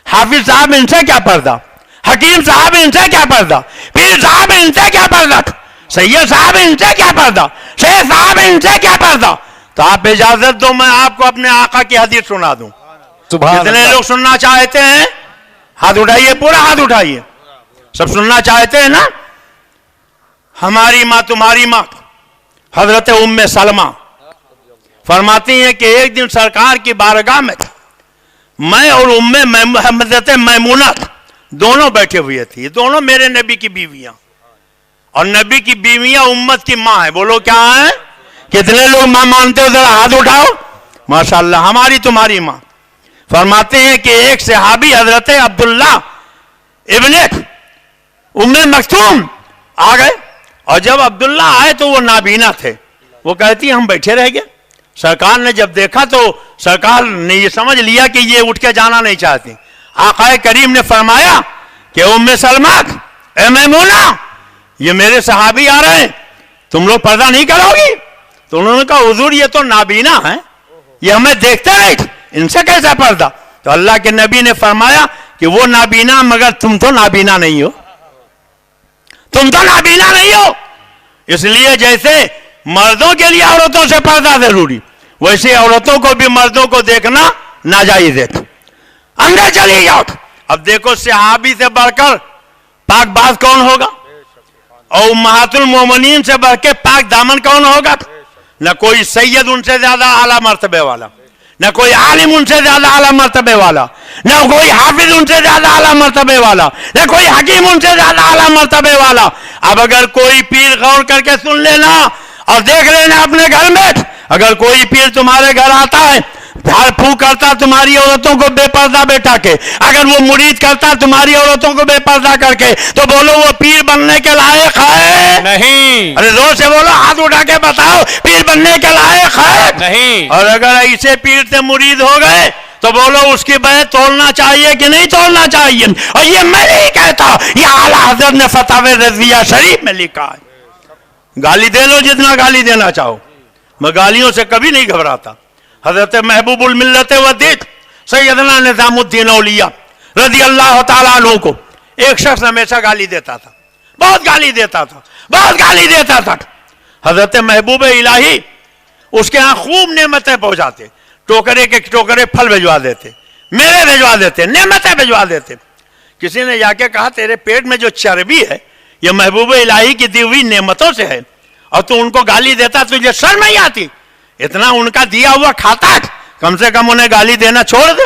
حافظ صاحب ان سے کیا پردہ، حکیم صاحب ان سے کیا پردہ، پیر صاحب ان سے کیا پردہ، سید صاحب ان سے کیا پردہ، شیخ صاحب ان سے کیا پردہ۔ تو آپ اجازت دو میں آپ کو اپنے آقا کی حدیث سنا دوں۔ کتنے لوگ سننا چاہتے ہیں؟ ہاتھ اٹھائیے، پورا ہاتھ اٹھائیے، سب سننا چاہتے ہیں نا؟ ہماری ماں تمہاری ماں حضرت ام سلمہ فرماتی ہیں کہ ایک دن سرکار کی بارگاہ میں میں اور حضرت میمونہ دونوں بیٹھے ہوئے تھے. دونوں میرے نبی کی بیویاں, اور نبی کی بیویاں امت کی ماں ہیں. بولو کیا ہیں؟ کتنے لوگ ماں مانتے ہو؟ ذرا ہاتھ اٹھاؤ. ماشاءاللہ, ہماری تمہاری ماں. فرماتے ہیں کہ ایک صحابی حضرت عبداللہ ابن ام مکتوم آ گئے, اور جب عبداللہ آئے تو وہ نابینا تھے. وہ کہتی ہم بیٹھے رہ گئے. سرکار نے جب دیکھا تو سرکار نے یہ سمجھ لیا کہ یہ اٹھ کے جانا نہیں چاہتی. آقا کریم نے فرمایا کہ ام سلمہ, اے میمونہ, یہ میرے صحابی آ رہے ہیں, تم لوگ پردہ نہیں کرو گی؟ تو انہوں نے کہا حضور یہ تو نابینا ہیں, یہ ہمیں دیکھتے ہیں, ان سے کیسا پردہ؟ تو اللہ کے نبی نے فرمایا کہ وہ نابینا مگر تم تو نابینا نہیں ہو, تم تو نابینا نہیں ہو. اس لیے جیسے مردوں کے لیے عورتوں سے پردہ ضروری, ویسے عورتوں کو بھی مردوں کو دیکھنا ناجائز ہے. اندر چلی جاؤ. اب دیکھو صحابی سے بڑھ کر پاک باز کون ہوگا, اور امہات المومنین سے بڑھ کے پاک دامن کون ہوگا؟ نہ کوئی سید ان سے زیادہ اعلیٰ مرتبے والا, نہ کوئی عالم ان سے زیادہ اعلیٰ مرتبے والا, نہ کوئی حافظ ان سے زیادہ اعلیٰ مرتبے والا, نہ کوئی حکیم ان سے زیادہ اعلیٰ مرتبے والا. اب اگر کوئی پیر غور کر کے سن لینا اور دیکھ لینا اپنے گھر میں, اگر کوئی پیر تمہارے گھر آتا ہے, جھاڑ پھونک کرتا تمہاری عورتوں کو بے پردہ بیٹھا کے, اگر وہ مرید کرتا تمہاری عورتوں کو بے پردہ کر کے, تو بولو وہ پیر بننے کے لائق ہے؟ نہیں. ارے زور سے بولو, ہاتھ اٹھا کے بتاؤ, پیر بننے کے لائق ہے؟ نہیں. اور اگر ایسے پیر سے مرید ہو گئے تو بولو اس کی بیعت توڑنا چاہیے کہ نہیں توڑنا چاہیے؟ اور یہ میں نہیں کہتا, یہ اعلیٰ حضرت نے فتاوی رضویہ شریف میں لکھا ہے. گالی دے لو جتنا گالی دینا چاہو, میں گالیوں سے کبھی نہیں گھبراتا. حضرت محبوب الملت ودیت سیدنا نظام الدین اولیاء رضی اللہ تعالیٰ عنہ کو ایک شخص ہمیشہ گالی دیتا تھا, بہت گالی دیتا تھا, بہت گالی دیتا تھا. حضرت محبوب الہی اس کے ہاں خوب نعمتیں پہنچاتے, ٹوکرے کے ٹوکرے پھل بھجوا دیتے, میوے بھجوا دیتے, نعمتیں بھجوا دیتے. کسی نے جا کے کہا تیرے پیٹ میں جو چربی ہے یہ محبوب الہی کی دی ہوئی نعمتوں سے ہے, اور تو ان کو گالی دیتا, تجھے شرم نہیں آتی؟ اتنا ان کا دیا ہوا کھاتا ہے, کم سے کم انہیں گالی دینا چھوڑ دے.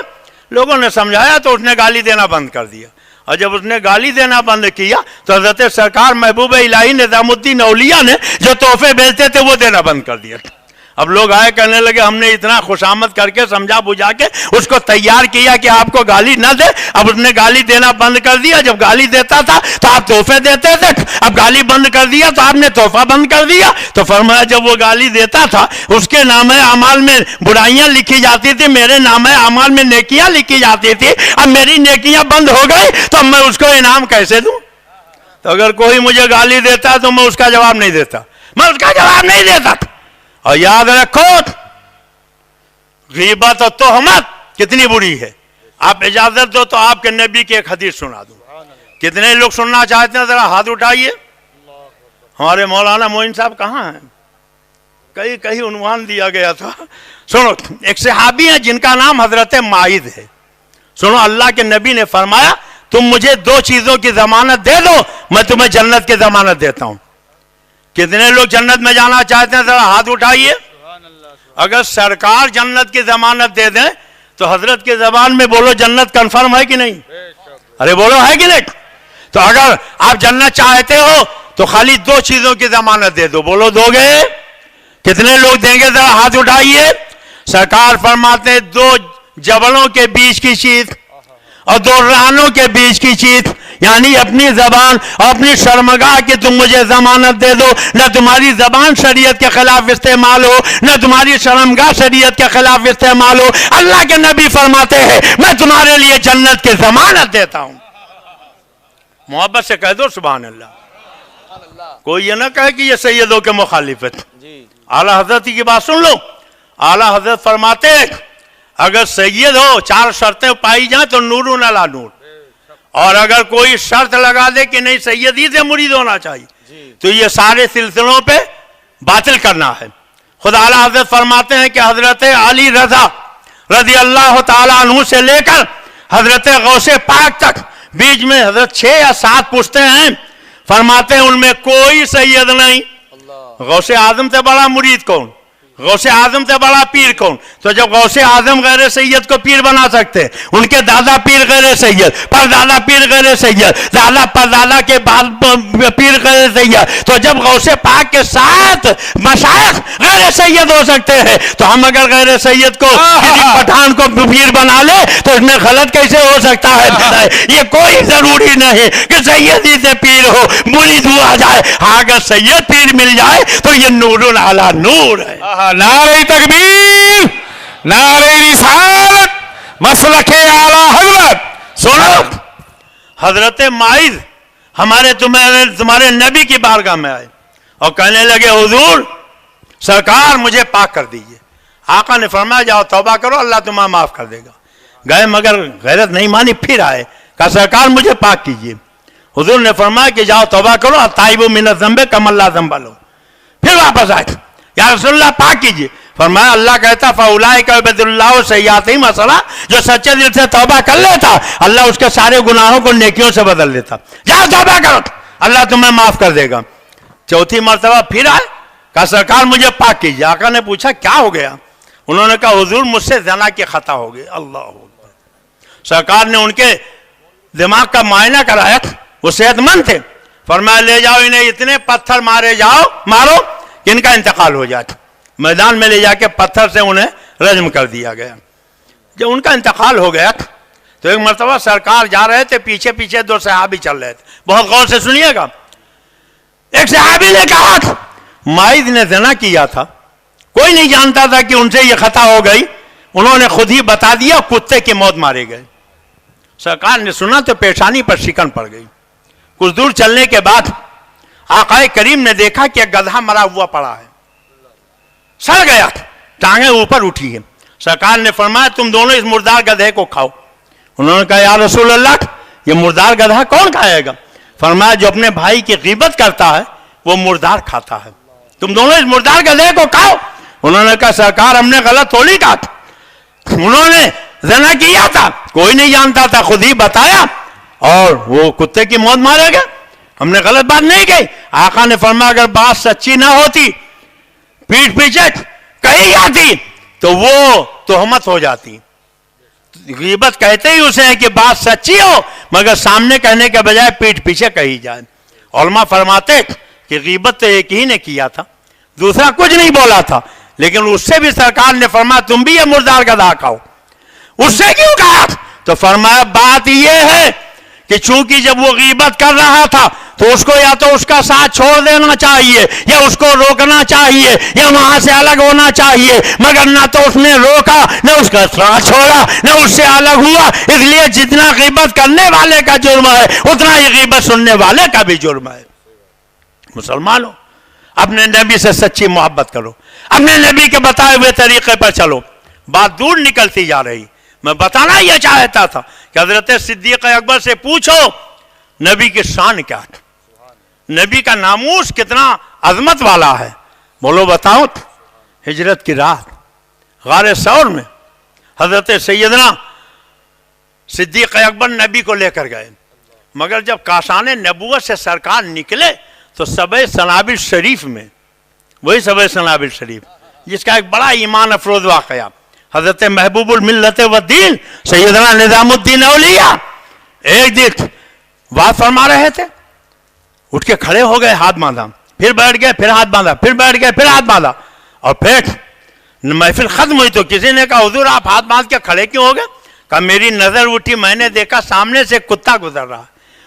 لوگوں نے سمجھایا تو اس نے گالی دینا بند کر دیا, اور جب اس نے گالی دینا بند کیا تو حضرت سرکار محبوب الہی نظام الدین اولیاء نے جو تحفے بھیجتے تھے وہ دینا بند کر دیا. اب لوگ آئے کہنے لگے ہم نے اتنا خوشامد کر کے سمجھا بجھا کے اس کو تیار کیا کہ آپ کو گالی نہ دے, اب اس نے گالی دینا بند کر دیا. جب گالی دیتا تھا تو آپ تحفے دیتے تھے, اب گالی بند کر دیا تو آپ نے تحفہ بند کر دیا. تو فرمایا جب وہ گالی دیتا تھا اس کے نامہ اعمال میں برائیاں لکھی جاتی تھی, میرے نامہ اعمال میں نیکیاں لکھی جاتی تھی. اب میری نیکیاں بند ہو گئی تو اب میں اس کو انعام کیسے دوں؟ تو اگر کوئی مجھے گالی دیتا تو میں اس کا جواب نہیں دیتا, میں اس کا جواب نہیں دیتا. اور یاد رکھو غیبت اور تہمت کتنی بری ہے. آپ اجازت دو تو آپ کے نبی کی ایک حدیث سنا دوں. کتنے لوگ سننا چاہتے ہیں؟ ذرا ہاتھ اٹھائیے. ہمارے مولانا معین صاحب کہاں ہیں؟ کہیں عنوان دیا گیا تھا. سنو, ایک صحابی ہیں جن کا نام حضرت معاذ ہے. سنو, اللہ کے نبی نے فرمایا تم مجھے 2 چیزوں کی ضمانت دے دو, میں تمہیں جنت کی ضمانت دیتا ہوں. کتنے لوگ جنت میں جانا چاہتے ہیں؟ ذرا ہاتھ اٹھائیے. اگر سرکار جنت کی ضمانت دے دیں تو حضرت کی زبان میں بولو جنت کنفرم ہے کہ نہیں؟ ارے بولو ہے کہ نہیں؟ تو اگر آپ جنت چاہتے ہو تو خالی 2 چیزوں کی ضمانت دے دو. بولو دو گے؟ کتنے لوگ دیں گے؟ ذرا ہاتھ اٹھائیے. سرکار فرماتے 2 جبلوں کے بیچ کی چیز اور 2 رانوں کے بیچ کی چیز, یعنی اپنی زبان اور اپنی شرمگاہ کی تم مجھے ضمانت دے دو. نہ تمہاری زبان شریعت کے خلاف استعمال ہو, نہ تمہاری شرمگاہ شریعت کے خلاف استعمال ہو. اللہ کے نبی فرماتے ہیں میں تمہارے لیے جنت کی ضمانت دیتا ہوں. محبت سے کہہ دو سبحان اللہ. کوئی یہ نہ کہے کہ یہ سیدوں کے مخالف ہے. اعلیٰ حضرت کی بات سن لو. اعلیٰ حضرت فرماتے ہیں اگر سید ہو 4 شرطیں پائی جائیں تو نور علی نور, اور اگر کوئی شرط لگا دے کہ نہیں سیدی سے مرید ہونا چاہیے تو یہ سارے سلسلوں پہ باطل کرنا ہے. خدا اعلیٰ حضرت فرماتے ہیں کہ حضرت علی رضا رضی اللہ تعالیٰ عنہ سے لے کر حضرت غوث پاک تک بیچ میں حضرت 6 یا 7 پشتے ہیں. فرماتے ہیں ان میں کوئی سید نہیں. غوث اعظم سے بڑا مرید کون؟ غوث اعظم سے بڑا پیر کون؟ تو جب غوث اعظم غیر سید کو پیر بنا سکتے، ان کے دادا پیر غیر سید، پردادا پیر غیر سید، دادا پردادا کے بعد پیر غیر سید، تو جب غوث پاک کے ساتھ مشائخ غیر سید ہو سکتے ہیں، تو ہم اگر غیر سید کو کسی پٹھان کو پیر بنا لے تو اس میں غلط کیسے ہو سکتا ہے؟ یہ کوئی ضروری نہیں کہ سید ہی سے پیر ہو، مرید ہوا جائے. اگر سید پیر مل جائے تو یہ نور علی نور ہے. نعرہ تکبیر، نعرہ رسالت، مسلک اعلی حضرت. سنو، حضرت مائز تمہارے نبی کی بارگاہ میں آئے اور کہنے لگے حضور سرکار مجھے پاک کر دیجئے. آقا نے فرمایا جاؤ توبہ کرو، اللہ تمہیں معاف کر دے گا. گئے مگر غیرت نہیں مانی، پھر آئے، کہا سرکار مجھے پاک کیجئے. حضور نے فرمایا کہ جاؤ توبہ کرو، التائب من الذنب کمن لا ذنب لہ. پھر واپس آئے، یا رسول اللہ پاک کیجئے. فرمایا اللہ کہتا فاولئک یبدل اللہ سیئاتہم حسنات، جو سچے دل سے توبہ کر لیتا اللہ اس کے سارے گناہوں کو نیکیوں سے بدل دیتا. جاؤ توبہ کرو، اللہ تمہیں معاف کر دے گا. چوتھی مرتبہ پھر آئے، کہا سرکار مجھے پاک کیجئے. آقا نے پوچھا کیا ہو گیا؟ انہوں نے کہا حضور مجھ سے زنا کی خطا ہو گئی. اللہ اکبر. سرکار نے ان کے دماغ کا معائنہ کرایا، وہ صحت مند تھے. فرمایا لے جاؤ انہیں اتنے پتھر مارو کہ ان کا انتقال ہو جائے. میدان میں لے جا کے پتھر سے انہیں رجم کر دیا گیا. جب ان کا انتقال ہو گیا تو ایک مرتبہ سرکار جا رہے تھے، پیچھے پیچھے دو صحابی چل رہے تھے. بہت غور سے سنیے گا. ایک صحابی نے کہا مائز نے زنا کیا تھا، کوئی نہیں جانتا تھا کہ ان سے یہ خطا ہو گئی، انہوں نے خود ہی بتا دیا، کتے کی موت مارے گئے. سرکار نے سنا تو پیشانی پر شکن پڑ گئی. کچھ دور چلنے کے بعد آقا کریم نے دیکھا کہ ایک گدھا مرا ہوا پڑا ہے، سڑ گیا، ٹانگیں اوپر اٹھی ہیں. سرکار نے فرمایا تم دونوں اس مردار گدھے کو کھاؤ. انہوں نے کہا یا رسول اللہ یہ مردار گدھا کون کھائے گا؟ فرمایا جو اپنے بھائی کی غیبت کرتا ہے وہ مردار کھاتا ہے. تم دونوں اس مردار گدھے کو کھاؤ. انہوں نے کہا سرکار ہم نے غلط تھوڑی کہا، انہوں نے زنا کیا تھا، کوئی نہیں جانتا تھا، خود ہی بتایا اور وہ کتے کی موت مارے گا، ہم نے غلط بات نہیں کہی. آقا نے فرمایا اگر بات سچی نہ ہوتی، پیٹھ پیچھے کہی جاتی تو وہ تہمت ہو جاتی. غیبت کہتے ہی اسے ہے کہ بات سچی ہو مگر سامنے کہنے کے بجائے پیٹھ پیچھے کہی جائے. علماء فرماتے کہ غیبت تو ایک ہی نے کیا تھا، دوسرا کچھ نہیں بولا تھا، لیکن اس سے بھی سرکار نے فرمایا تم بھی یہ مردار گدھا کھاؤ. اس سے کیوں کہا؟ تو فرمایا بات یہ ہے کہ چونکہ جب وہ غیبت کر رہا تھا تو اس کو یا تو اس کا ساتھ چھوڑ دینا چاہیے یا اس کو روکنا چاہیے یا وہاں سے الگ ہونا چاہیے، مگر نہ تو اس نے روکا نہ اس کا ساتھ چھوڑا نہ اس سے الگ ہوا. اس لیے جتنا غیبت کرنے والے کا جرم ہے اتنا ہی غیبت سننے والے کا بھی جرم ہے. مسلمانوں اپنے نبی سے سچی محبت کرو، اپنے نبی کے بتائے ہوئے طریقے پر چلو. بات دور نکلتی جا رہی، میں بتانا یہ چاہتا تھا کہ حضرت صدیق اکبر سے پوچھو نبی کی شان کیا ہے، نبی کا ناموس کتنا عظمت والا ہے. بولو بتاؤ. ہجرت کی رات غار ثور میں حضرت سیدنا صدیق اکبر نبی کو لے کر گئے، مگر جب کاشان نبوت سے سرکار نکلے تو سبع سنابل شریف میں، وہی سبع سنابل شریف جس کا ایک بڑا ایمان افروز واقعہ، حضرت محبوب الملت والدین سیدنا نظام الدین اولیاء ایک دن بات فرما رہے تھے، اٹھ کے کھڑے ہو گئے، ہاتھ باندھا، پھر بیٹھ گئے، پھر ہاتھ باندھا، پھر بیٹھ گئے، پھر ہاتھ باندھا، اور پھر محفل ختم ہوئی تو کسی نے کہا حضور آپ ہاتھ باندھ کے کھڑے کیوں ہو گئے؟ کہا میری نظر اٹھی، میں نے دیکھا سامنے سے کتا گزر رہا،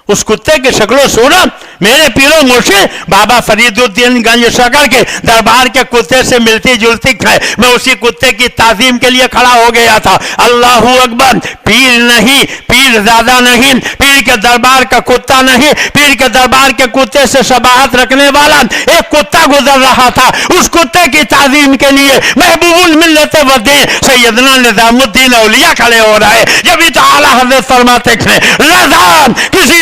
اس کتے کی شکل و صورت میرے پیرو مرشد بابا فرید الدین گنج شکر کے دربار کے کتے سے ملتی جلتی ہے. میں اسی کتے کی تعظیم کے لیے کھڑا ہو گیا تھا. اللہ اکبر. پیر نہیں، پیر زیادہ نہیں، پیر کے دربار کا کتا نہیں، پیر کے دربار کے کتے سے شباہت رکھنے والا ایک کتا گزر رہا تھا. اس کتے کی تعظیم کے لیے محبوب الملت والدین سیدنا نظام الدین اولیاء کھڑے ہو رہے. جب تو اعلیٰ حضرت فرماتے ہیں رضا کسی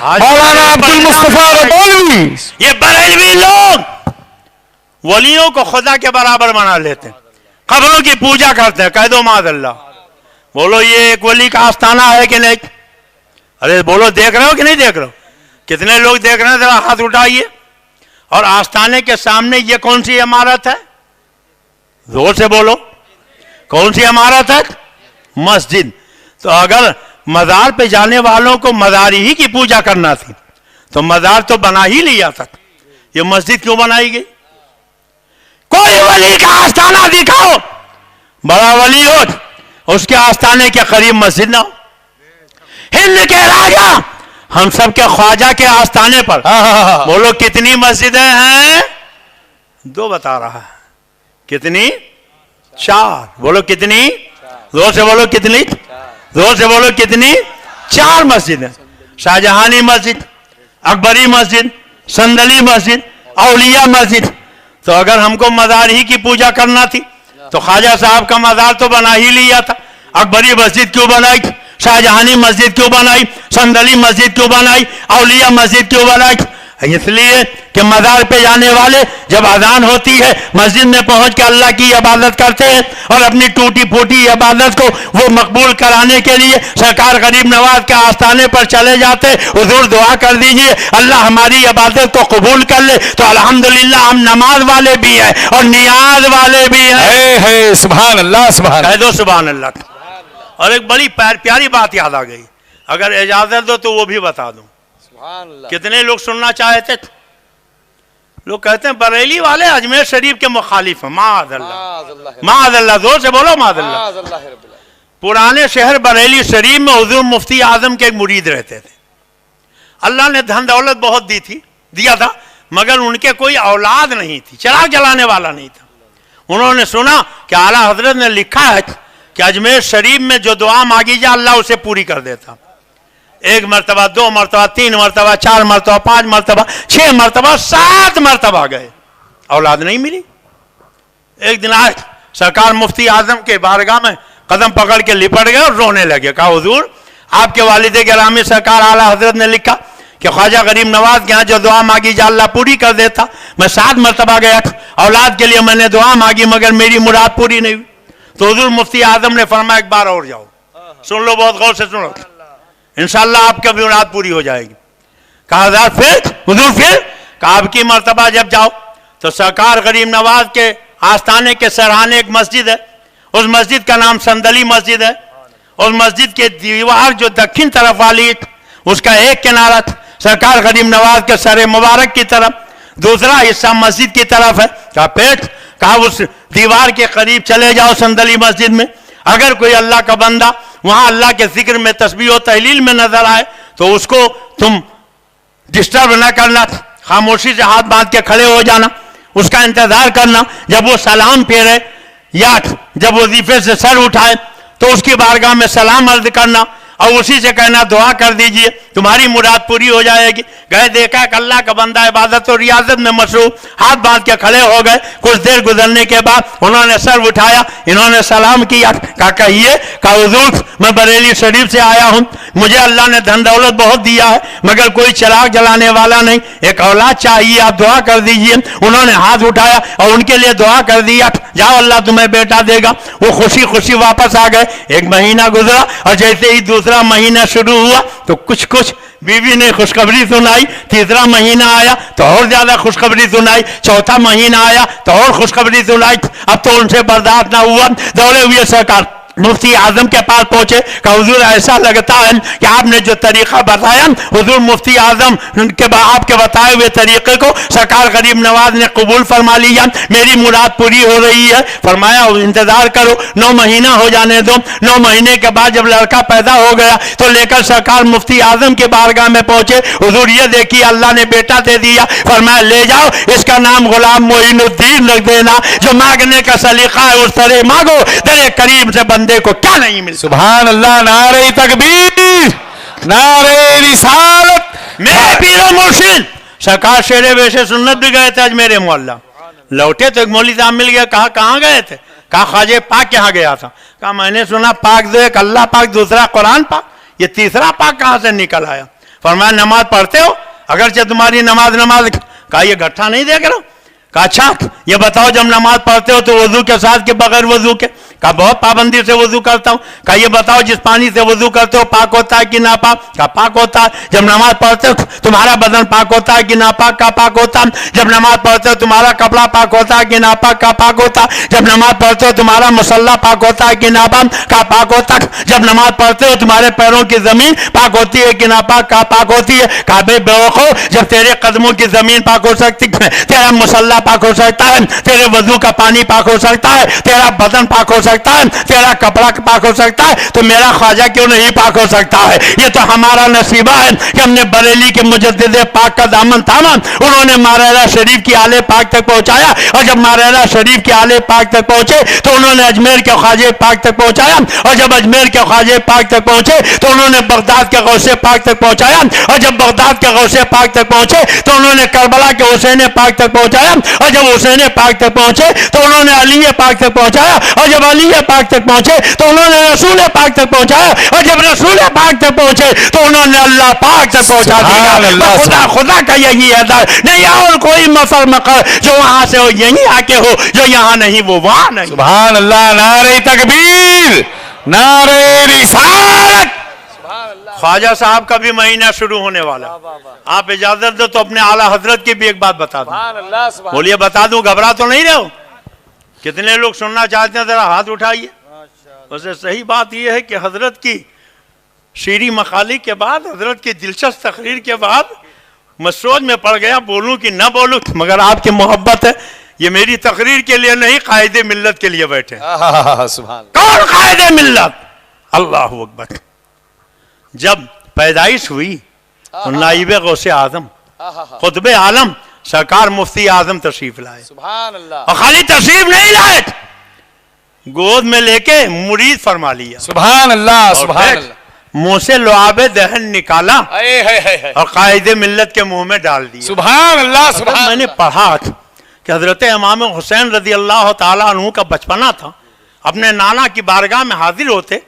مولانا عبد المصطفیٰ ربانوی. یہ بریلوی لوگ ولیوں کو خدا کے برابر بنا لیتے ہیں، قبروں کی پوجا کرتے ہیں. کہہ دو معاذ اللہ. بولو یہ ایک ولی کا آستانہ ہے کہ نہیں؟ ارے بولو دیکھ رہے ہو کہ نہیں دیکھ رہے ہو؟ کتنے لوگ دیکھ رہے ہیں؟ ذرا ہاتھ اٹھائیے. اور آستانے کے سامنے یہ کون سی عمارت ہے؟ زور سے بولو. کون سی عمارت ہے؟ مسجد. تو اگر مزار پہ جانے والوں کو مزاری ہی کی پوجا کرنا تھی تو مزار تو بنا ہی لیا تھا. یہ مسجد کیوں بنائی گئی؟ کوئی ولی کا آستانہ دکھاؤ، بڑا ولی ہو اس کے آستانے کے قریب مسجد نہ ہو. ہند کے راجا ہم سب کے خواجہ کے آستانے پر بولو کتنی مسجدیں ہیں؟ 2 بتا رہا ہے. کتنی؟ 4. بولو کتنی؟ زور سے بولو کتنی؟ زور سے بولو کتنی؟ 4 مسجدیں. شاہجہانی مسجد، اکبری مسجد، سندلی مسجد، اولیاء مسجد. تو اگر ہم کو مزار ہی کی پوجا کرنا تھی تو خواجہ صاحب کا مزار تو بنا ہی لیا تھا. اکبری مسجد کیوں بنائی؟ شاہجہانی مسجد کیوں بنائی؟ سندلی مسجد کیوں بنائی؟ اولیاء مسجد کیوں بنائی؟ اس لیے کہ مزار پہ جانے والے جب اذان ہوتی ہے مسجد میں پہنچ کے اللہ کی عبادت کرتے ہیں اور اپنی ٹوٹی پھوٹی عبادت کو وہ مقبول کرانے کے لیے سرکار غریب نواز کے آستانے پر چلے جاتے. حضور دعا کر دیجئے اللہ ہماری عبادت کو قبول کر لے. تو الحمدللہ ہم نماز والے بھی ہیں اور نیاز والے بھی ہیں. سبحان اللہ سبحان کہہ دو سبحان اللہ. اور ایک بڑی پیاری بات یاد آ گئی، اگر اجازت دو تو وہ بھی بتا دوں. کتنے لوگ سننا چاہتے تھے؟ لوگ کہتے ہیں بریلی والے اجمیر شریف کے مخالف ہیں. معاذ اللہ معاذ اللہ. زور سے بولو معاذ اللہ. پرانے شہر بریلی شریف میں حضور مفتی اعظم کے ایک مرید رہتے تھے. اللہ نے دھن دولت بہت دیا تھا مگر ان کے کوئی اولاد نہیں تھی، چراغ جلانے والا نہیں تھا. انہوں نے سنا کہ اعلیٰ حضرت نے لکھا ہے کہ اجمیر شریف میں جو دعا مانگی جائے اللہ اسے پوری کر دیتا. 1 مرتبہ 2 مرتبہ 3 مرتبہ 4 مرتبہ 5 مرتبہ 6 مرتبہ 7 مرتبہ گئے، اولاد نہیں ملی. ایک دن آئے سرکار مفتی اعظم کے بارگاہ میں قدم پکڑ کے لپٹ گئے اور رونے لگے. کہا حضور آپ کے والد گرامی سرکار اعلیٰ حضرت نے لکھا کہ خواجہ غریب نواز کے ہاں جو دعا مانگی جائے اللہ پوری کر دیتا. میں 7 مرتبہ گیا اولاد کے لیے میں نے دعا مانگی مگر میری مراد پوری نہیں ہوئی. تو حضور مفتی اعظم نے فرمایا ایک بار اور جاؤ. سن لو، بہت غور سے سنو، انشاءاللہ آپ کی بھی مراد پوری ہو جائے گی. کہا حضور پھر کہا آپ کی مرتبہ جب جاؤ تو سرکار غریب نواز کے آستانے کے سرحانے ایک مسجد ہے، اس مسجد کا نام سندلی مسجد ہے. اس مسجد کے دیوار جو دکھن طرف والی اس کا ایک کنارہ سرکار غریب نواز کے سر مبارک کی طرف، دوسرا حصہ مسجد کی طرف ہے. کہا اس دیوار کے قریب چلے جاؤ سندلی مسجد میں. اگر کوئی اللہ کا بندہ وہاں اللہ کے ذکر میں تسبیح و تحلیل میں نظر آئے تو اس کو تم ڈسٹرب نہ کرنا، خاموشی سے ہاتھ باندھ کے کھڑے ہو جانا، اس کا انتظار کرنا. جب وہ سلام پھیرے یا جب وظیفے سے سر اٹھائے تو اس کی بارگاہ میں سلام عرض کرنا اور اسی سے کہنا دعا کر دیجئے تمہاری مراد پوری ہو جائے گی. گئے دیکھا کہ اللہ کا بندہ عبادت اور ریاضت میں مصروف، ہاتھ باندھ کے کھڑے ہو گئے. کچھ دیر گزرنے کے بعد انہوں نے سر اٹھایا، انہوں نے سلام کیا. کہا کہیے. کہا حضور میں بریلی شریف سے آیا ہوں، مجھے اللہ نے دھن دولت بہت دیا ہے مگر کوئی چراغ جلانے والا نہیں، ایک اولاد چاہیے، آپ دعا کر دیجئے. انہوں نے ہاتھ اٹھایا اور ان کے لیے دعا کر دیا، جاؤ اللہ تمہیں بیٹا دے گا. وہ خوشی خوشی واپس آ گئے. 1 مہینہ گزرا اور جیسے ہی دوسرا مہینہ شروع ہوا تو کچھ بیوی نے خوشخبری سنائی. تیسرا مہینہ آیا تو اور زیادہ خوشخبری سنائی. چوتھا مہینہ آیا تو اور خوشخبری سنائی. اب تو ان سے برداشت نہ ہوا، دوڑے ہوئے سرکار مفتی اعظم کے پاس پہنچے. کہ حضور ایسا لگتا ہے کہ آپ نے جو طریقہ بتایا حضور مفتی اعظم کے آپ کے بتائے ہوئے طریقے کو سرکار غریب نواز نے قبول فرما لیا، میری مراد پوری ہو رہی ہے. فرمایا انتظار کرو، 9 مہینہ ہو جانے دو. 9 مہینے کے بعد جب لڑکا پیدا ہو گیا تو لے کر سرکار مفتی اعظم کے بارگاہ میں پہنچے. حضور یہ دیکھیے اللہ نے بیٹا دے دیا. فرمایا لے جاؤ، اس کا نام غلام معین الدین رکھ دینا. جو مانگنے کا سلیقہ ہے اس طرح مانگو، در کریم سے بندے کو کیا نہیں ملتا. سبحان اللہ. نعرہ تکبیر، نعرہ رسالت. میرے پیر و مرشد سرکار شیر ویسے سنت بھی گئے تھے اجمیر محلہ. لوٹے تو ایک مولوی صاحب مل گیا. کہا کہاں گئے تھے؟ کہا خواجہ پاک یہاں گیا تھا. کہا میں نے سنا پاک دو ایک اللہ پاک، دوسرا قرآن پاک، یہ تیسرا پاک کہاں سے نکل آیا؟ فرمایا نماز پڑھتے ہو؟ اگرچہ تمہاری نماز کہا یہ گٹھا نہیں دیکھ رہا ہو؟ کہا اچھا یہ بتاؤ جب نماز پڑھتے ہو تو وضو کے ساتھ کہ بغیر وضو کے؟ کہا بہت پابندی سے وضو کرتا ہوں۔ کہا یہ بتاؤ جس پانی سے وضو کرتے ہو پاک ہوتا ہے کہ ناپاک؟ کہا پاک ہوتا ہے۔ جب نماز پڑھتے ہو تمہارا بدن پاک ہوتا ہے کہ ناپاک؟ کہا پاک ہوتا ہے۔ جب نماز پڑھتے ہو تمہارا کپڑا پاک ہوتا ہے کہ ناپاک؟ کہا پاک ہوتا ہے۔ جب نماز پڑھتے ہو تمہارا مصلی پاک ہوتا ہے کہ ناپاک؟ کہا پاک ہوتا ہے۔ جب نماز پڑھتے ہو تمہارے پیروں کی زمین پاک ہوتی ہے کہ ناپاک؟ کہا پاک ہوتی ہے۔ کہا بے بیوقوف، جب تیرے قدموں کی زمین پاک ہو سکتی ہے، تیرا مصلی پاک ہو سکتا ہے، تیرے وضو کا پانی پاک ہو سکتا ہے، تیرا بدن پاک ہو سکتا ہے، تیرا کپڑا پاک ہو سکتا ہے، تو میرا خواجہ کیوں نہیں پاک ہو سکتا ہے؟ یہ تو ہمارا نصیبہ ہے کہ ہم نے بریلی کے مجدد پاک کا دامن تھاما، انہوں نے ماریرہ شریف کی آل پاک تک پہنچایا، اور جب ماریرہ شریف کی آل پاک تک پہنچے تو انہوں نے اجمیر کے خواجہ پاک تک پہنچایا، اور جب اجمیر کے خواجہ پاک تک پہنچے تو انہوں نے بغداد کے غوث پاک تک پہنچایا، اور جب بغداد کے غوث پاک تک پہنچے تو انہوں نے کربلا کے حسین پاک تک پہنچایا، اور جب حسین پاک تک پہنچے تو انہوں نے علی پاک تک پہنچایا، اور جب علی پاک تک پہنچے تو انہوں نے رسول پاک تک پہنچایا، اور جب رسول پاک تک پہنچے تو انہوں نے اللہ پاک تک پہنچا دیا۔ خدا کا یہی ہے، نہیں اور کوئی مثل مقر جو وہاں سے ہو یہیں آ کے ہو، جو یہاں نہیں وہ وہاں نہیں۔ سبحان اللہ، نعرہ تکبیر، نعرہ رسالت۔ خواجہ صاحب کا بھی مہینہ شروع ہونے والا، آپ اجازت دو تو اپنے اعلیٰ حضرت کی بھی ایک بات بتا دوں۔ بولیے بتا دوں، گھبرا تو نہیں رہے ہو؟ کتنے لوگ سننا چاہتے ہیں ذرا ہاتھ اٹھائیے۔ ویسے صحیح بات یہ ہے کہ حضرت کی شیریں مخالی کے بعد، حضرت کی دلچسپ تقریر کے بعد میں سوچ میں پڑ گیا بولوں کہ نہ بولوں، مگر آپ کی محبت ہے، یہ میری تقریر کے لیے نہیں، قائد ملت کے لیے بیٹھے۔ کون قائد ملت؟ اللہ اکبر۔ جب پیدائش ہوئی تو نائب غوث اعظم قطب عالم سرکار مفتی اعظم تشریف لائے، اور خالی تشریف نہیں لائے، گود میں لے کے مرید فرما لیا، سبحان اللہ، سبحان اللہ، منہ سے لعاب دہن نکالا اور قائد ملت کے منہ میں ڈال دیا۔ سبحان اللہ، سبحان اللہ۔ میں نے پڑھا کہ حضرت امام حسین رضی اللہ تعالیٰ عنہ کا بچپنا تھا، اپنے نانا کی بارگاہ میں حاضر ہوتے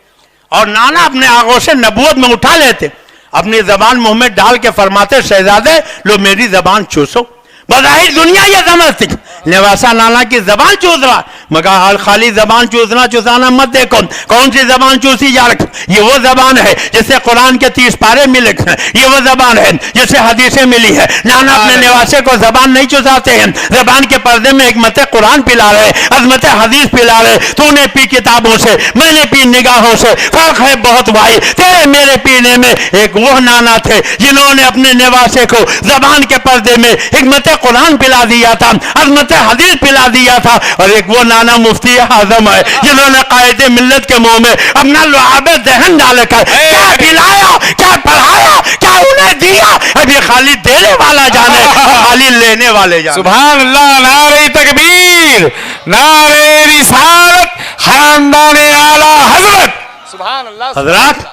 اور نانا اپنے آغوش نبوت میں اٹھا لیتے، اپنی زبان منہ میں ڈال کے فرماتے شہزادے لو میری زبان چوسو۔ بظاہر دنیا یہ سمجھتی نواسا نانا کی زبان چوس رہا، مگر خالی زبان چوسنا چوسانا مت دیکھو، کون سی زبان چوسی جا رکھ؟ یہ وہ زبان ہے جسے قرآن کے 30 پارے ملے ہیں، یہ وہ زبان ہے جسے حدیثیں ملی ہے۔ نانا اپنے نواسے کو زبان نہیں چوساتے ہیں، زبان کے پردے میں حکمت قرآن پلا رہے، عظمت حدیث پلا رہے۔ تو نے پی کتابوں سے، میں نے پی نگاہوں سے، فرق ہے بہت بھائی، تیرے میرے پینے میں۔ ایک وہ نانا تھے جنہوں نے اپنے نواسے کو زبان کے پردے میں حکمت قرآن پلا دیا تھا، عظمت حدیث پلا دیا تھا، اور ایک وہ نانا مفتی اعظم ہے جنہوں نے قائد ملت کے منہ میں اپنا لعاب دہن ڈال کر کیا پلایا، کیا پڑھایا، کیا انہیں دیا، ابھی خالی دینے والا جانے، خالی لینے والے جانے۔ سبحان اللہ، نعرہ تکبیر، نعرہ رسالت، خاندان اعلیٰ حضرت۔ سبحان اللہ۔ حضرات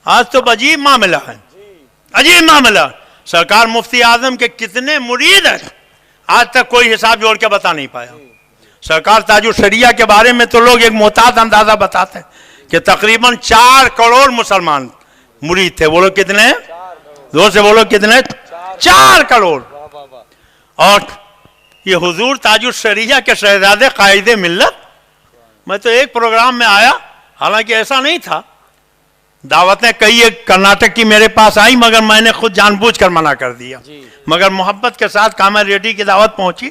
آج تو عجیب معاملہ ہے، عجیب معاملہ۔ سرکار مفتی اعظم کے کتنے مرید ہیں آج تک کوئی حساب جوڑ کے بتا نہیں پایا۔ سرکار تاج الشریعہ کے بارے میں تو لوگ ایک محتاط اندازہ بتاتے ہیں کہ تقریباً 4 کروڑ مسلمان مرید تھے۔ بولو کتنے ہیں؟ زور سے بولو کتنے؟ 4 کروڑ۔ اور یہ حضور تاج الشریعہ کے شہزادے قائد ملت، میں تو ایک پروگرام میں آیا، حالانکہ ایسا نہیں تھا، دعوتیں کئی ایک کرناٹک کی میرے پاس آئی، مگر میں نے خود جان بوجھ کر منع کر دیا، مگر محبت کے ساتھ کامل ریڈی کی دعوت پہنچی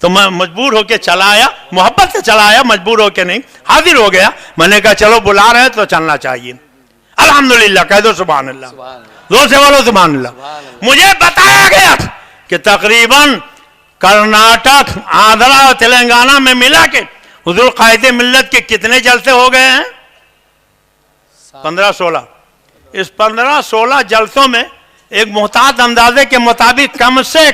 تو میں مجبور ہو کے چلا آیا، محبت سے چلا آیا، مجبور ہو کے نہیں، حاضر ہو گیا۔ میں نے کہا چلو بلا رہے ہیں تو چلنا چاہیے۔ الحمدللہ کہہ دو سبحان اللہ، زور سے بولو سبحان اللہ۔ مجھے بتایا گیا کہ تقریباً کرناٹک، آندھرا اور تلنگانہ میں ملا کے حضور قائد ملت کے کتنے جلسے ہو گئے ہیں؟ 15-16۔ اس 15-16 جلسوں میں ایک محتاط اندازے کے مطابق کم سے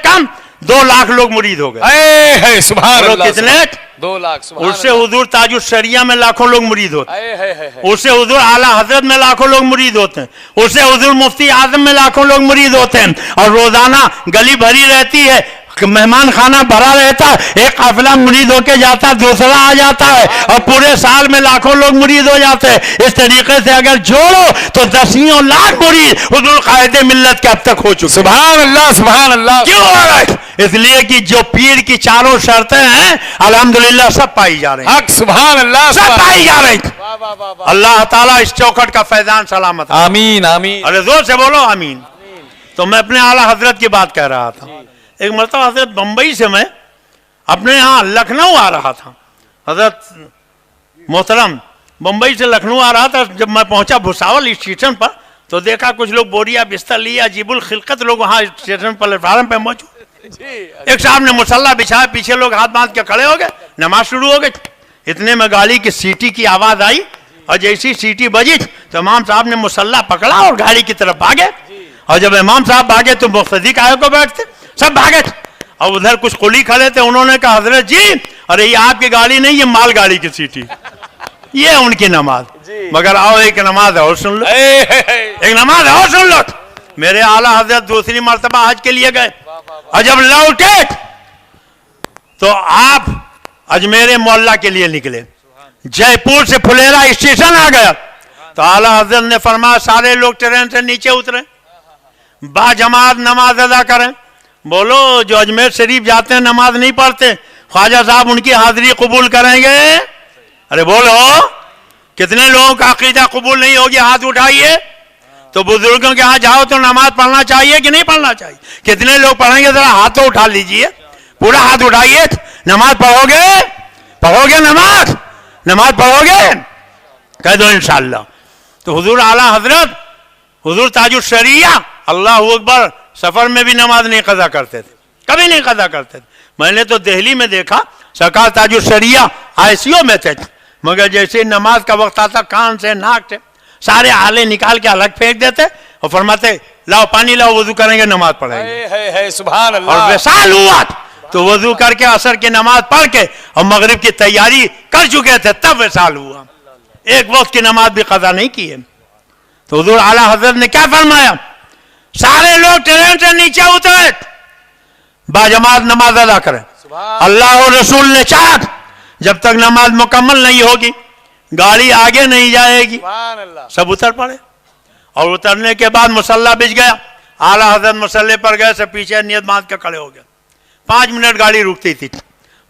کم 2 لاکھ لوگ مرید ہو گئے۔ سبحان اللہ، کتنے؟ 2 لاکھ۔ اس سے حضور تاج الشریعہ میں لاکھوں لوگ مرید ہوتے ہیں، اس سے حضور اعلیٰ حضرت میں لاکھوں لوگ مرید ہوتے ہیں، اس سے حضور مفتی اعظم میں لاکھوں لوگ مرید ہوتے ہیں، اور روزانہ گلی بھری رہتی ہے مہمان خانہ بھرا رہتا ہے, ایک قافلہ مرید ہو کے جاتا, دوسرا آ جاتا ہے, اور پورے سال میں لاکھوں لوگ مرید ہو جاتے ہیں. اس طریقے سے اگر جوڑو تو دسیوں لاکھ مرید حضور قائد ملت کے اب تک ہو چکے. سبحان اللہ سبحان اللہ. کیوں ہو رہا ہے؟ اس لیے کہ جو پیر کی چاروں شرطیں ہیں الحمدللہ سب پائی جا رہی ہیں. حق سبحان اللہ. سب پائی جا رہی ہیں. واہ واہ واہ واہ. اللہ تعالیٰ اس چوکھٹ کا فیضان سلامت. آمین آمین. ارے زور سے بولو آمین. تو میں اپنے اعلیٰ حضرت کی بات کہہ رہا تھا. ایک مرتبہ حضرت بمبئی سے میں اپنے یہاں لکھنؤ آ رہا تھا. حضرت محترم بمبئی سے لکھنؤ آ رہا تھا. جب میں پہنچا بھساول اسٹیشن پر تو دیکھا کچھ لوگ بوریا بستر لیا, عجیب الخلقت لوگ وہاں اسٹیشن پلیٹ فارم پہ موجود. ایک صاحب نے مصلی بچھایا, پیچھے لوگ ہاتھ باندھ کے کھڑے ہو گئے, نماز شروع ہو گئی. اتنے میں گاڑی کی سیٹی کی آواز آئی, اور جیسی سیٹی بجی تو امام صاحب نے مصلی پکڑا اور گاڑی کی طرف بھاگے. اور جب امام صاحب بھاگے تو مقتدی کہے کو بیٹھتے, سب بھاگے. اور ادھر کچھ قلی کھڑے تھے, انہوں نے کہا حضرت جی ارے یہ آپ کی گاڑی نہیں, یہ مال گاڑی کی سیٹی, یہ ان کی نماز. مگر آؤ ایک نماز اور سن لو, ایک نماز اور سن لو. میرے اعلیٰ حضرت دوسری مرتبہ حج کے لیے گئے, اور جب لوٹے تو آپ اجمیر معلیٰ کے لیے نکلے. جے پور سے پھلیرا اسٹیشن آ گیا تو اعلیٰ حضرت نے فرمایا سارے لوگ ٹرین سے نیچے اترے, با جماعت نماز ادا کریں. بولو جو اجمیر شریف جاتے ہیں نماز نہیں پڑھتے, خواجہ صاحب ان کی حاضری قبول کریں گے؟ ارے بولو کتنے لوگوں کا عقیدہ قبول نہیں ہوگی, ہاتھ اٹھائیے. تو بزرگوں کے ہاں جاؤ تو نماز پڑھنا چاہیے کہ نہیں پڑھنا چاہیے؟ کتنے لوگ پڑھیں گے؟ ذرا ہاتھ تو اٹھا لیجئے, پورا ہاتھ اٹھائیے. نماز پڑھو گے؟ پڑھو گے نماز؟ نماز پڑھو گے؟ کہہ دو انشاءاللہ. تو حضور اعلیٰ حضرت حضور تاج الشریعہ اللہ اکبر سفر میں بھی نماز نہیں قضا کرتے تھے, کبھی نہیں قضا کرتے تھے. میں نے تو دہلی میں دیکھا سرکار تاج الشریعہ آئی سی یو میں تھے, مگر جیسے نماز کا وقت آتا کان سے ناک سے سارے آلے نکال کے الگ پھینک دیتے اور فرماتے لاؤ پانی لاؤ, وضو کریں گے نماز پڑھیں گے. سبحان اللہ. اور وصال ہوا تو وضو کر کے عصر کی نماز پڑھ کے اور مغرب کی تیاری کر چکے تھے, تب وصال ہوا. ایک وقت کی نماز بھی قضا نہیں کی ہے. تو حضور اعلیٰ حضرت نے کیا فرمایا؟ سارے لوگ ٹرین سے نیچے اترے, باجماعت نماز ادا کریں. اللہ اور رسول نے چاہا جب تک نماز مکمل نہیں ہوگی گاڑی آگے نہیں جائے گی. سب اتر پڑے, اور اترنے کے بعد مصلی بچ گیا. اعلیٰ حضرت مصلی پر گئے, سے پیچھے نیت باندھ کے کھڑے ہو گئے. 5 منٹ گاڑی رکتی تھی,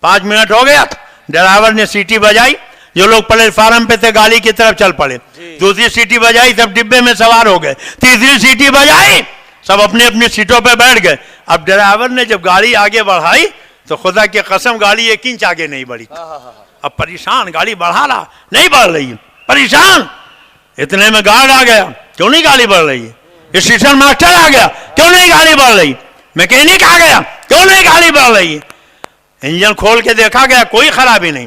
5 منٹ ہو گیا, ڈرائیور نے سیٹی بجائی. جو لوگ پلیٹ فارم پہ تھے گاڑی کی طرف چل پڑے. دوسری سیٹی بجائی, سب ڈبے میں سوار ہو گئے. تیسری سیٹی بجائی, سب اپنی اپنی سیٹوں پہ بیٹھ گئے. اب ڈرائیور نے جب گاڑی آگے بڑھائی تو خدا کی قسم گاڑی 1 انچ آگے نہیں بڑھی. اب پریشان, گاڑی بڑھا رہا نہیں بڑھ رہی, پریشان. اتنے میں گارڈ آ گیا, کیوں نہیں گاڑی بڑھ رہی ہے؟ اسٹیشن ماسٹر آ گیا, کیوں نہیں گاڑی بڑھ رہی؟ میکینک آ گیا, کیوں نہیں گاڑی بڑھ رہی ہے؟ انجن کھول کے دیکھا گیا, کوئی خرابی نہیں.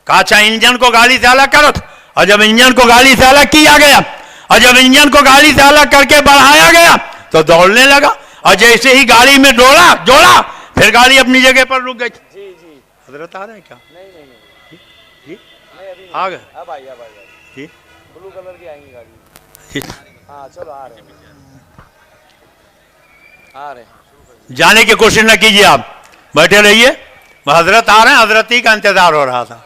کہا اچھا انجن کو گاڑی سے الگ کرو. اور جب انجن کو گاڑی سے الگ کیا گیا, اور جب انجن کو گاڑی سے الگ کر کے بڑھایا گیا تو دوڑنے لگا. اور جیسے ہی گاڑی میں جوڑا پھر گاڑی اپنی جگہ پر رک گئی. حضرت آ رہے ہیں کیا؟ جی آ گئے جی, بلو کلر کی آئیں گی گاڑی. جی ہاں چلو آ رہے ہیں. جانے کی کوشش نہ کیجیے, آپ بیٹھے رہیے. حضرت آ رہے ہیں, حضرت ہی کا انتظار ہو رہا تھا.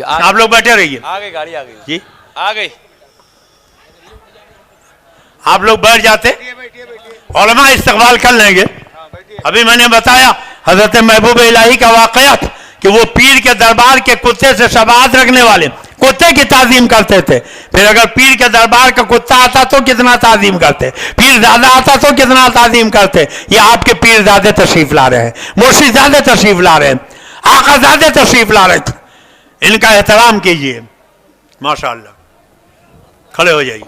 آپ لوگ بیٹھے رہیے. آ گئی گاڑی, آ گئی جی آ گئی. آپ لوگ بیٹھ جاتے, علماء استقبال کر لیں گے. ابھی میں نے بتایا حضرت محبوب الہی کا واقعہ کہ وہ پیر کے دربار کے کتے سے شفاعت رکھنے والے کتے کی تعظیم کرتے تھے. پھر اگر پیر کے دربار کا کتا آتا تو کتنا تعظیم کرتے, پیر زادہ آتا تو کتنا تعظیم کرتے. یہ آپ کے پیر زادے تشریف لا رہے ہیں, مرشد زادے تشریف لا رہے ہیں, آقا زادے تشریف لا رہے ہیں. ان کا احترام کیجئے. ماشاءاللہ, کھڑے ہو جائیے.